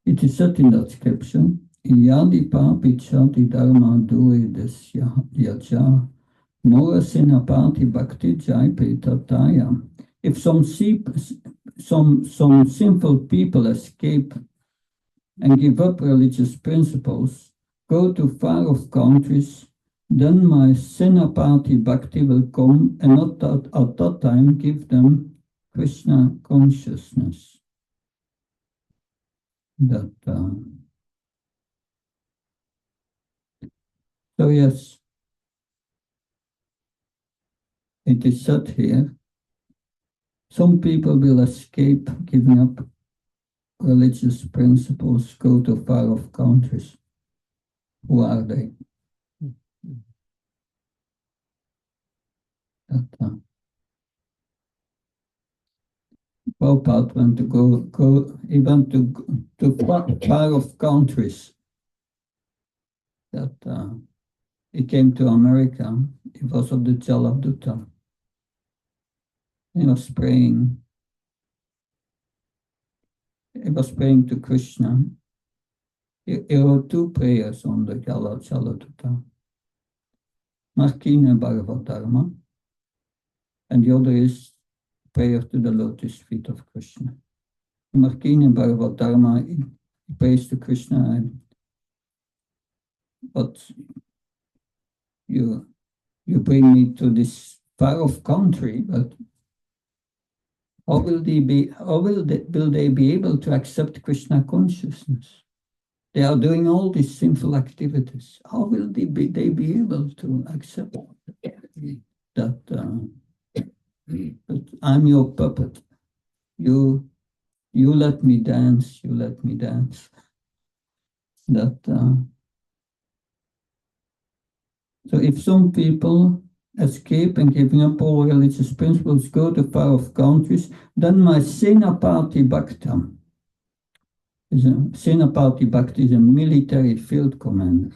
it is said in that scripture, Yadi papi chati dharma dure desya yaja mora sinapati bhakti jaipe tataya. If some sinful people escape and give up religious principles, go to far-off countries, then my sinapati bhakti will come and at that time give them Krishna consciousness. So yes, it is said here, some people will escape giving up religious principles, go to far-off countries. Who are they? Prabhupada went to he went to far-off countries. He came to America. He was of the Jaladuta. He was praying. He was praying to Krishna. He wrote 2 prayers on the Jaladuta. Markina Bhagavad Dharma, and the other is prayer to the lotus feet of Krishna. Markina Bhagavad Dharma, he prays to Krishna, but you bring me to this far off country, but how will they be able to accept Krishna consciousness? They are doing all these sinful activities. How will they be able to accept that? But I'm your puppet. You let me dance. You let me dance. That. So if some people escape and giving up all religious principles, go to far off countries, then my Senapati Bhakta is a military field commander,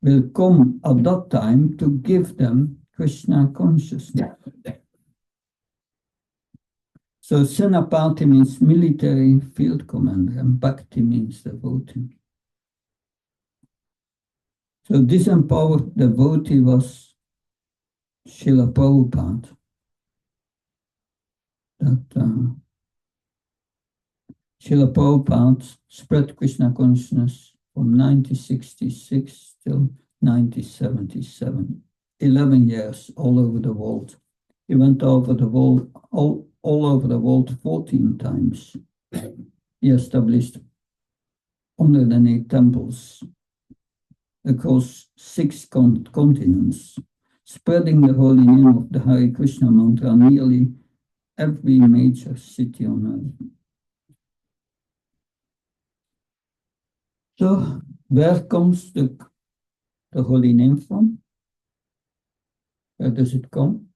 will come at that time to give them Krishna consciousness. So Senapati means military field commander and Bhakti means devotee. So this empowered devotee was Srila Prabhupada. That Srila Prabhupada spread Krishna consciousness from 1966 till 1977, 11 years all over the world. He went over the world, all over the world 14 times. He established 108 temples across 6 continents, spreading the holy name of the Hare Krishna mantra nearly every major city on earth. So, where comes the holy name from? Where does it come?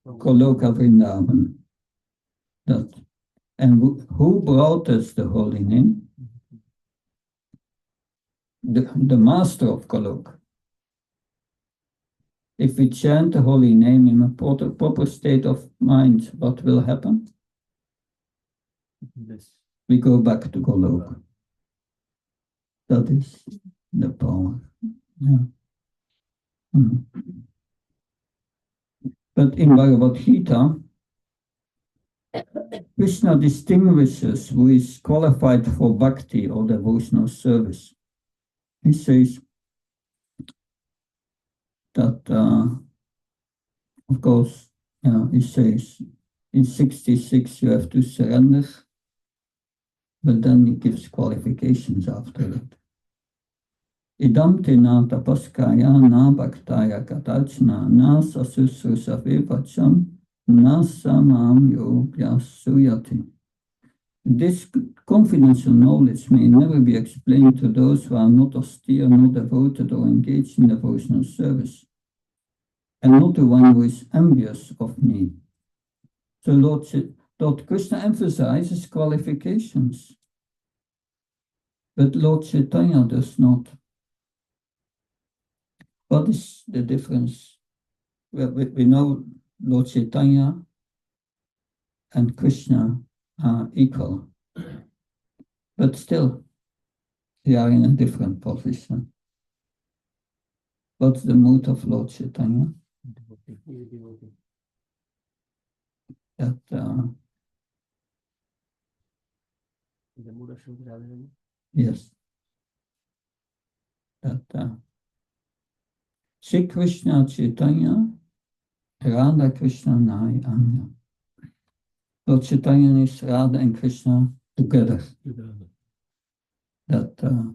Goloka Vrindavan. That. And who brought us the holy name? The master of Goloka. If we chant the holy name in a proper state of mind, what will happen? Yes. We go back to Goloka. That is the power. Yeah. Mm. But in Bhagavad Gita, Krishna distinguishes who is qualified for bhakti or devotional service. He says that, of course, he says in 66 you have to surrender, but then he gives qualifications after that. Idam te na tapaskaya na bhaktaya katachna na sasusrusavi vacham na samam yogya suyati. This confidential knowledge may never be explained to those who are not austere, not devoted, or engaged in devotional service, and not to one who is envious of me. So Lord Krishna emphasizes qualifications, but Lord Chaitanya does not. What is the difference? Well, we know Lord Chaitanya and Krishna are equal, but still they are in a different position. What's the mood of Lord Chaitanya? That The mood of Shri Radharani. yes, that Sri Krishna Chaitanya, Radha Krishna Nai Anya. Lord Chaitanya is Radha and Krishna together. That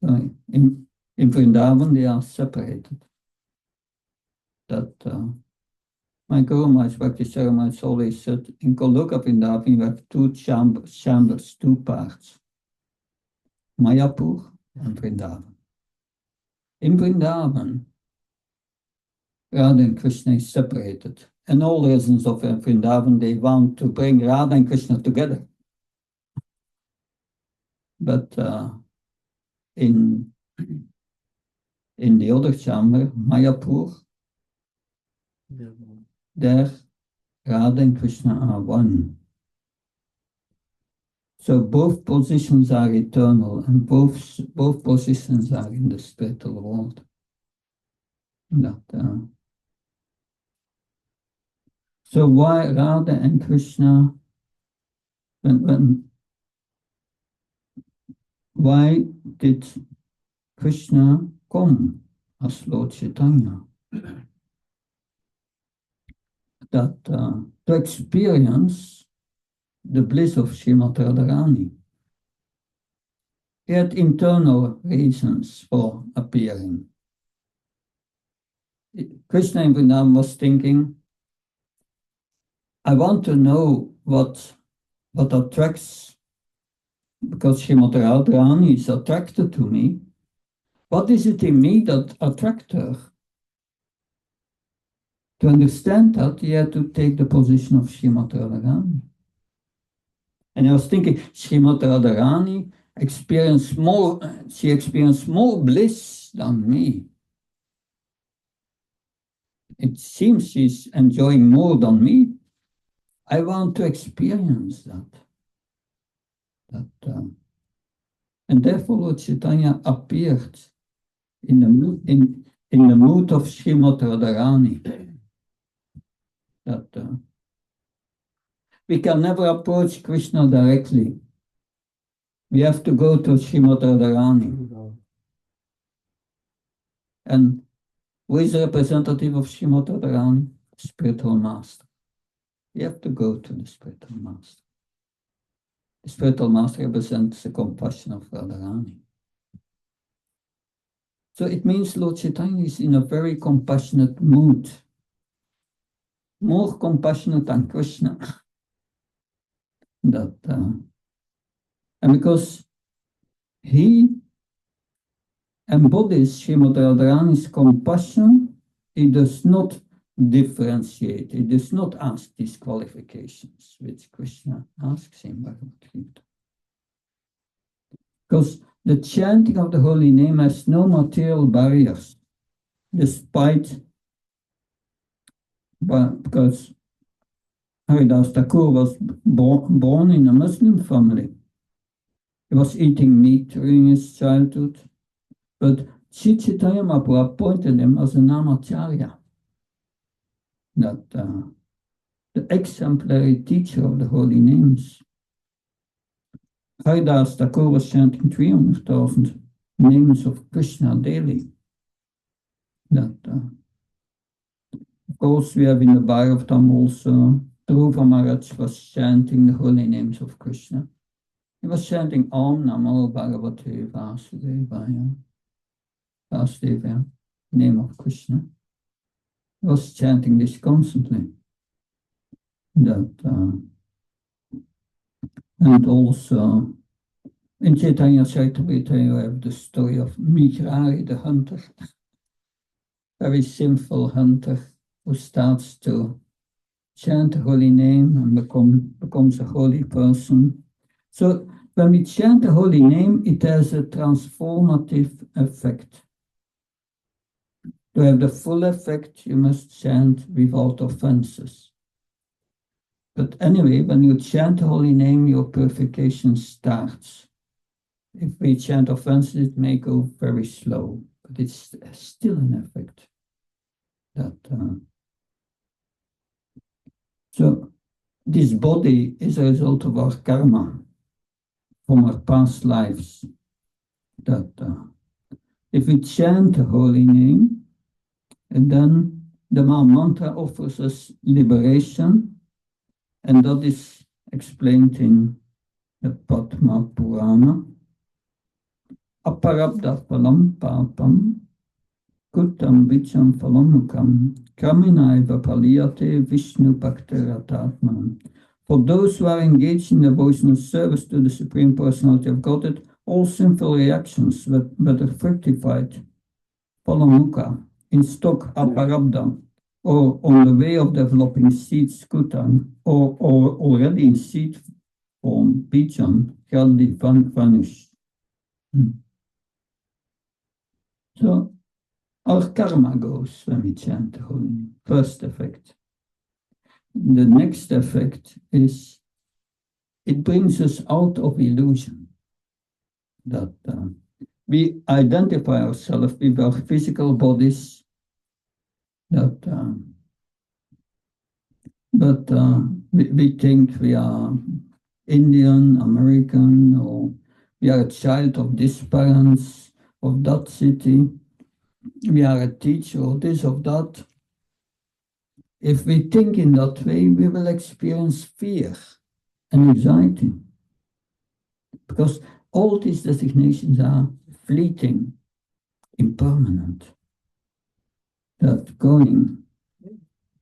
in Vrindavan they are separated. That my Guru Maharaj Bhakti Sarah Maharaj always said, in Goloka Vrindavan you have 2 chambers, 2 parts, Mayapur and Vrindavan. In Vrindavan, Radha and Krishna is separated. And all residents of Vrindavan, they want to bring Radha and Krishna together. But in the other chamber, Mayapur, there Radha and Krishna are one. So both positions are eternal and both positions are in the spiritual world. So why Radha and Krishna, why did Krishna come as Lord Chaitanya? that to experience the bliss of Srimati Radharani. He had internal reasons for appearing. Krishna in Vrindavan was thinking, I want to know what attracts, because Srimati Radharani is attracted to me. What is it in me that attracts her? To understand that, he had to take the position of Srimati Radharani. And I was thinking, Srimati Radharani experienced more bliss than me. It seems she's enjoying more than me. I want to experience that. And therefore Lord Chaitanya appeared in the mood of Srimati Radharani. That we can never approach Krishna directly. We have to go to Srimati Radharani. And who is the representative of Srimati Radharani? Spiritual master. You have to go to the spiritual master. The spiritual master represents the compassion of Radharani. So it means Lord Chaitanya is in a very compassionate mood. More compassionate than Krishna. And because he embodies Srimati Radharani's compassion, he does not differentiate, he does not ask these qualifications, which Krishna asks him. Because the chanting of the holy name has no material barriers, because Haridas Thakur was born in a Muslim family. He was eating meat during his childhood, but Sri Chaitanya Mahaprabhu appointed him as an Namacharya, that the exemplary teacher of the holy names. Haridas Thakur was chanting 300,000 names of Krishna daily. Of course, we have in the Bhagavatam also, Dhruva Maharaj was chanting the holy names of Krishna. He was chanting Om Namo Bhagavate Vasudevaya, Vasudevaya, name of Krishna. He was chanting this constantly. And also, in Chaitanya Charitamrita, you have the story of Migrari, the hunter, very sinful hunter who starts to chant the holy name and becomes a holy person. So when we chant the holy name, it has a transformative effect. To have the full effect, you must chant without offenses. But anyway, when you chant the holy name, your purification starts. If we chant offenses, it may go very slow, but it's still an effect. So this body is a result of our karma from our past lives. If we chant the holy name, and then the Maha offers us liberation, and that is explained in the Padma Purana. Aparabdha phalam papam kutam vicham phalamukam kaminaiva paliyate Vishnu bhaktiratatmanam. For those who are engaged in devotional service to the Supreme Personality of Godhead, all sinful reactions, whether fructified, phalamukha, in stock, aparabdha, or on the way of developing seeds, kutan, or already in seed form, bijam, galdi vanish. So our karma goes when we chant the holy name. First effect. The next effect is it brings us out of illusion. That we identify ourselves with our physical bodies, but we think we are Indian, American, or we are a child of this parents, of that city, we are a teacher, or this, of that. if we think in that way, we will experience fear and anxiety. Because all these designations are fleeting, impermanent. They're going.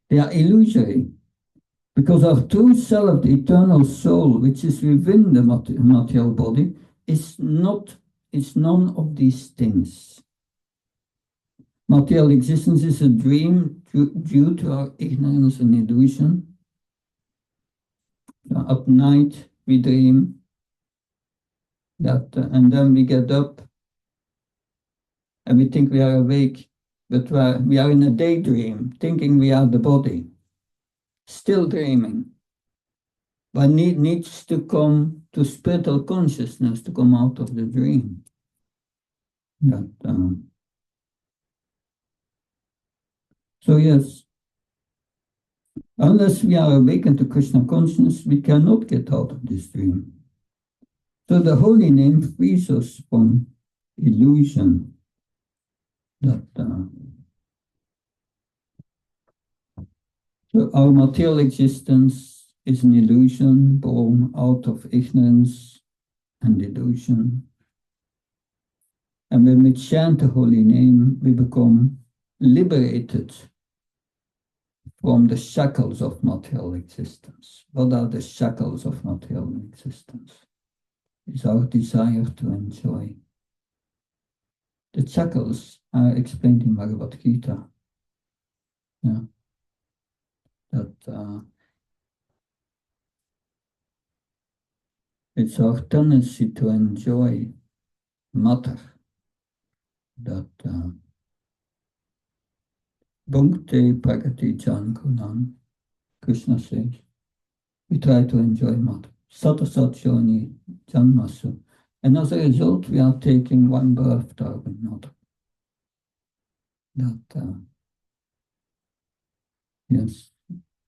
They are illusory. Because our true self, the eternal soul, which is within the material body, is none of these things. Material existence is a dream due to our ignorance and illusion. At night we dream that, and then we get up and we think we are awake, but we are in a daydream, thinking we are the body, still dreaming. But needs to come to spiritual consciousness to come out of the dream. So yes, unless we are awakened to Krishna consciousness, we cannot get out of this dream. So the holy name frees us from illusion. So our material existence is an illusion born out of ignorance and delusion. And when we chant the holy name, we become liberated from the shackles of material existence. What are the shackles of material existence? It's our desire to enjoy. The shackles are explained in Bhagavad Gita. Yeah. That it's our tendency to enjoy matter. That Bhukti Pragati Jan Kunan, Krishna says, we try to enjoy matter. Sata Satyoni Janmasu. And as a result, we are taking one birth after another. That, yes,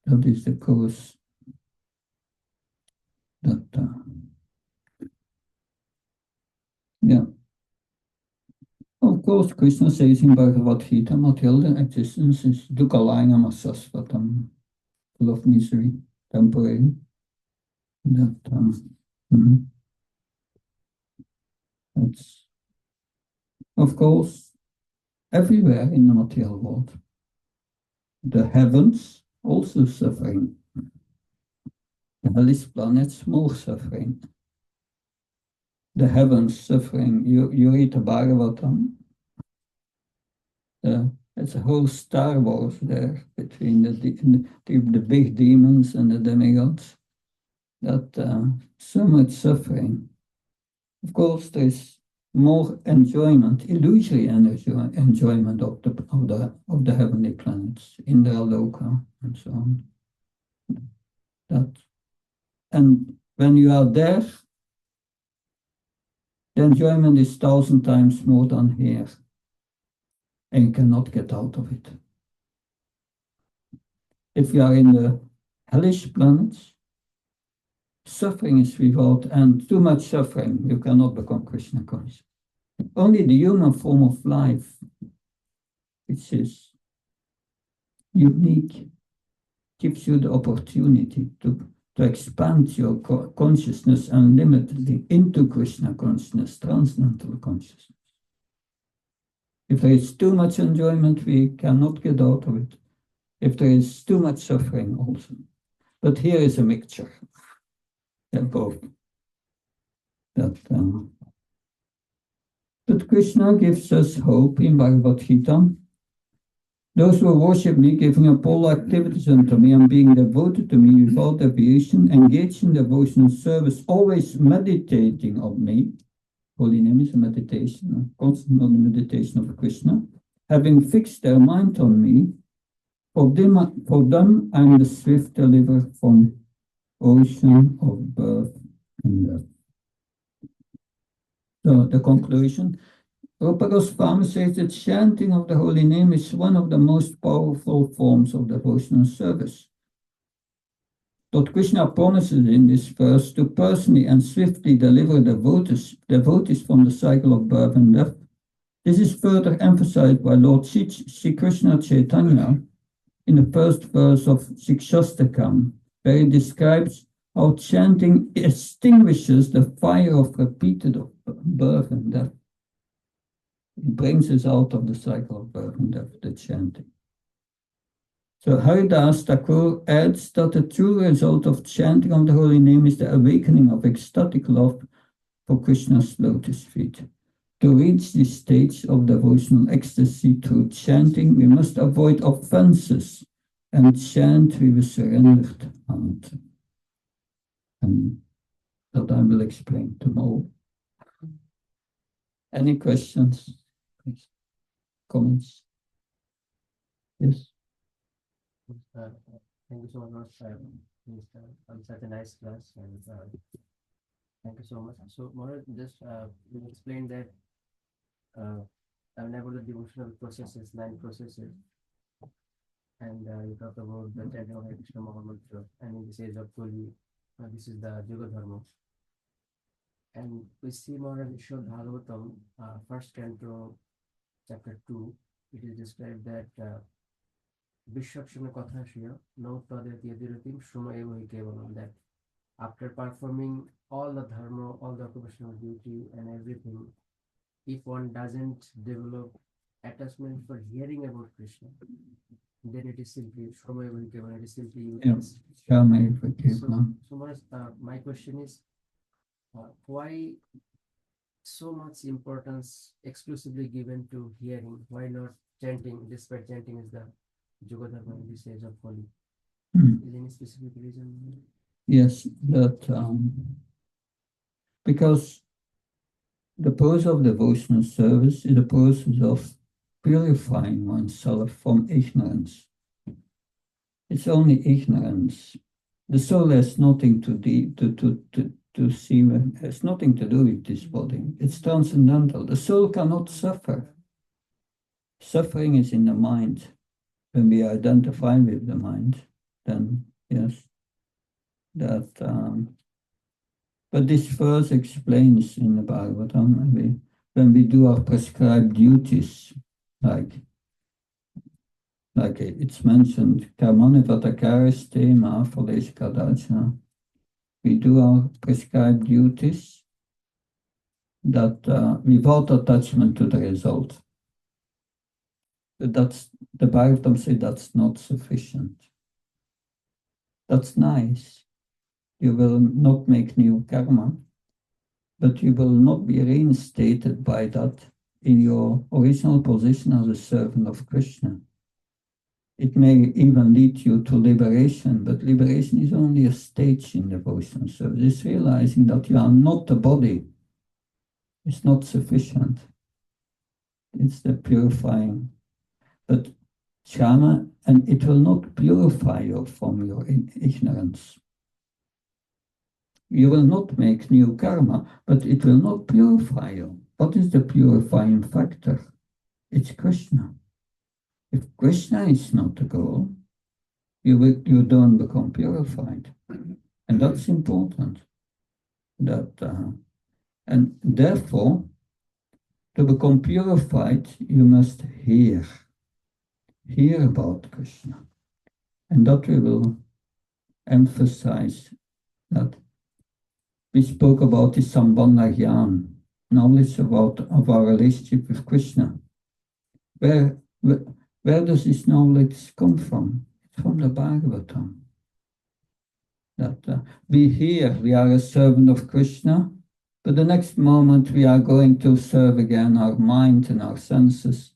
that is the cause. That, yeah. Of course, Krishna says in Bhagavad Gita, material existence is dukkhalayana sasvatam, full of misery, temporary. That, that's, of course, everywhere in the material world. The heavens also suffering. The hellish planets more suffering. The heavens suffering. You read the Bhagavatam. It's a whole Star Wars there between the big demons and the demigods. That so much suffering. Of course, there is more enjoyment, illusory enjoyment of the heavenly planets, Indra Loka and so on. And when you are there, the enjoyment is 1,000 times more than here, and you cannot get out of it. If you are in the hellish planets, suffering is without end. Too much suffering, you cannot become Krishna conscious. Only the human form of life, which is unique, gives you the opportunity to expand your consciousness unlimitedly into Krishna consciousness, transcendental consciousness. If there is too much enjoyment, we cannot get out of it. If there is too much suffering also. But here is a mixture. They're both. But Krishna gives us hope in Bhagavad Gita. Those who worship me, giving up all activities unto me and being devoted to me without deviation, engaged in devotional service, always meditating on me. Holy name is a meditation, a constant meditation of Krishna. Having fixed their mind on me, for them I am the swift deliverer from ocean of birth and death. So the conclusion, Rupa Goswami says that chanting of the holy name is one of the most powerful forms of devotional service. Lord Krishna promises in this verse to personally and swiftly deliver devotees from the cycle of birth and death. This is further emphasized by Lord Sri Krishna Chaitanya in the first verse of Shikshastakam, where he describes how chanting extinguishes the fire of repeated birth and death. It brings us out of the cycle of birth and death, the chanting. So Haridas Thakur adds that the true result of chanting of the holy name is the awakening of ecstatic love for Krishna's lotus feet. To reach this stage of devotional ecstasy through chanting, we must avoid offenses and chant with a surrendered heart. And that I will explain tomorrow. Any questions? Comments? Yes? Thank you so much, on such a nice class, and thank you so much. So, Maharaj, just you explained that about the devotional processes, 9 processes, and you talked about the chanting of Hare Krishna Maha and in this age of Kali, this is the Yoga Dharma. And we see more in Srimad Bhagavatam, first canto, chapter 2, it is described that Vishwakshana Kathashya, no Tadyatirtim, Shuma Evo Kevalam, that after performing all the dharma, all the occupational duty and everything, if one doesn't develop attachment for hearing about Krishna, then it is simply Shuma Evo Kevalam, it is simply useless. So my question is, why so much importance exclusively given to hearing? Why not chanting, despite chanting is the Yoga Dharma in this age of Kali? Is there any specific reason? Yes, that because the process of devotional service is a process of purifying oneself from ignorance. It's only ignorance. The soul has nothing to see, has nothing to do with this body. It's transcendental. The soul cannot suffer. Suffering is in the mind. When we identify with the mind, then yes, that. But this verse explains in the Bhagavatam, when we do our prescribed duties, like it's mentioned, Karmane Vatakarisте Ma Phalesh Kadacha. We do our prescribed duties that without attachment to the result. That's the Bhagavatam says that's not sufficient. That's nice. You will not make new karma, but you will not be reinstated by that in your original position as a servant of Krishna. It may even lead you to liberation, but liberation is only a stage in devotion. So it's realizing that you are not the body. It's not sufficient. It's the purifying. But Shama, and it will not purify you from your ignorance. You will not make new karma, but it will not purify you. What is the purifying factor? It's Krishna. If Krishna is not the goal, you don't become purified. And that's important. And therefore, to become purified, you must hear about Krishna. And that we will emphasize that we spoke about the Sambandha Gyan, knowledge of our relationship with Krishna. Where does this knowledge come from? It's from the Bhagavatam. That we hear we are a servant of Krishna, but the next moment we are going to serve again our mind and our senses.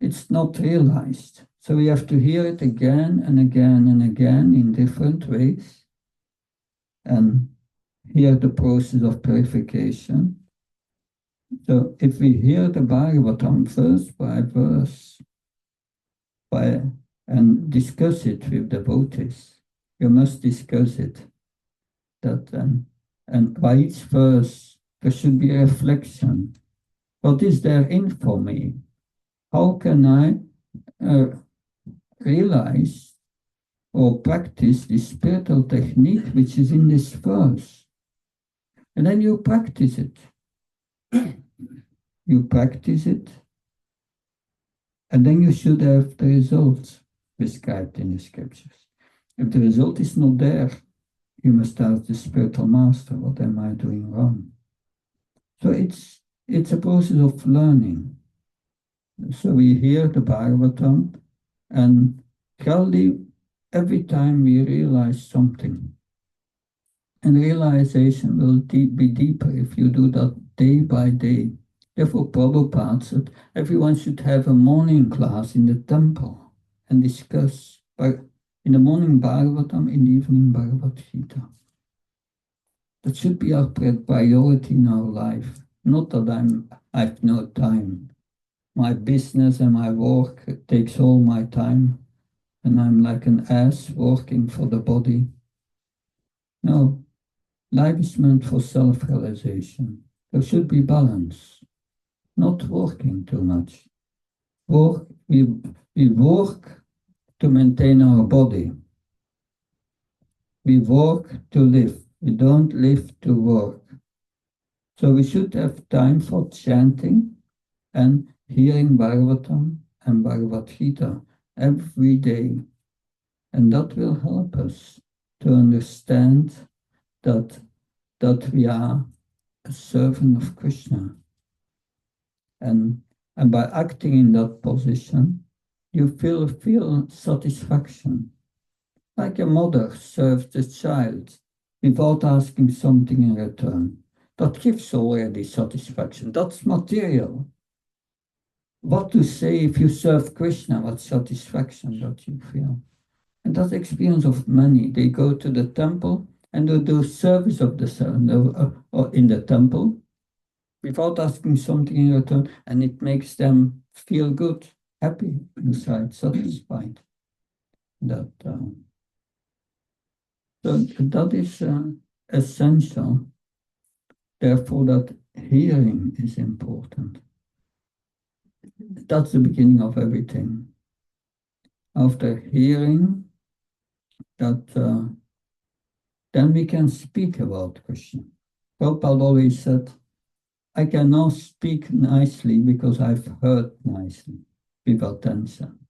It's not realized. So we have to hear it again and again and again in different ways and hear the process of purification. So if we hear the Bhagavatam verse by verse and discuss it with devotees, you must discuss it. And by each verse there should be a reflection. What is there in for me? How can I realize or practice this spiritual technique which is in this verse? And then you practice it. You practice it, and then you should have the results. prescribed in the scriptures. If the result is not there, you must ask the spiritual master, what am I doing wrong? So it's a process of learning. So we hear the Bhagavatam, and gradually, every time we realize something, and realization will be deeper if you do that day by day. Therefore, Prabhupada said everyone should have a morning class in the temple and discuss in the morning Bhagavatam, in the evening Bhagavad Gita. That should be our priority in our life. Not that I have no time. My business and my work takes all my time, and I'm like an ass working for the body. No, life is meant for self-realization. There should be balance, not working too much. We work to maintain our body. We work to live. We don't live to work. So we should have time for chanting and hearing Bhagavatam and Bhagavad Gita every day. And that will help us to understand that we are a servant of Krishna. And by acting in that position, you feel satisfaction. Like a mother serves the child without asking something in return. That gives already satisfaction. That's material. What to say if you serve Krishna, what satisfaction that you feel. And that's the experience of many. They go to the temple and they do service of the or in the temple without asking something in return, and it makes them feel good, happy inside, satisfied. So that is essential. Therefore, that hearing is important. That's the beginning of everything. After hearing, that then we can speak about Krishna. Prabhupada always said, I can now speak nicely because I've heard nicely with attention.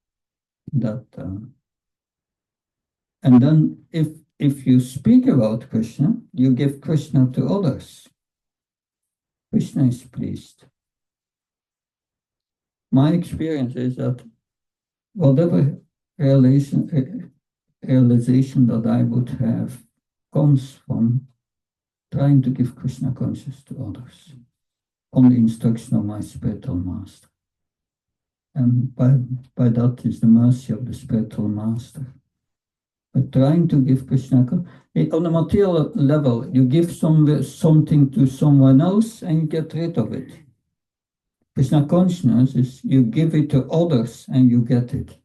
And then if you speak about Krishna, you give Krishna to others. Krishna is pleased. My experience is that whatever realization that I would have comes from trying to give Krishna consciousness to others on the instruction of my spiritual master. And by that is the mercy of the spiritual master. But trying to give Krishna, on a material level, you give something to someone else and you get rid of it. Krishna consciousness is you give it to others and you get it.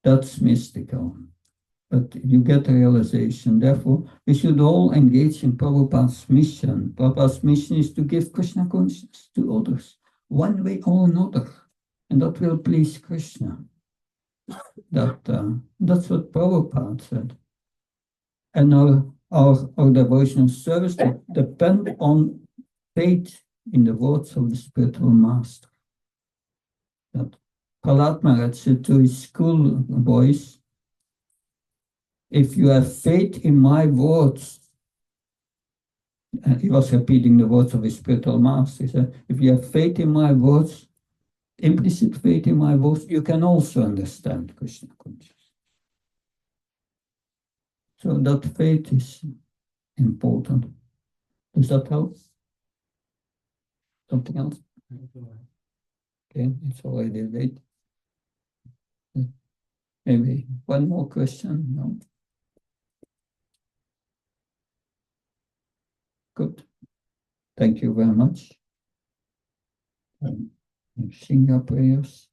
That's mystical. But you get a realization. Therefore, we should all engage in Prabhupada's mission. Prabhupada's mission is to give Krishna consciousness to others, one way or another. And that will please Krishna. That's what Prabhupada said. And our devotional service depend on faith in the words of the spiritual master. That Prahlad Maharaj said to his school boys, if you have faith in my words, and he was repeating the words of his spiritual master, he said, if you have faith in my words, implicit faith in my words, you can also understand Krishna consciousness. So that faith is important. Does that help? Something else? Okay, it's already late. Maybe one more question? No? Good. Thank you very much. Sing our prayers.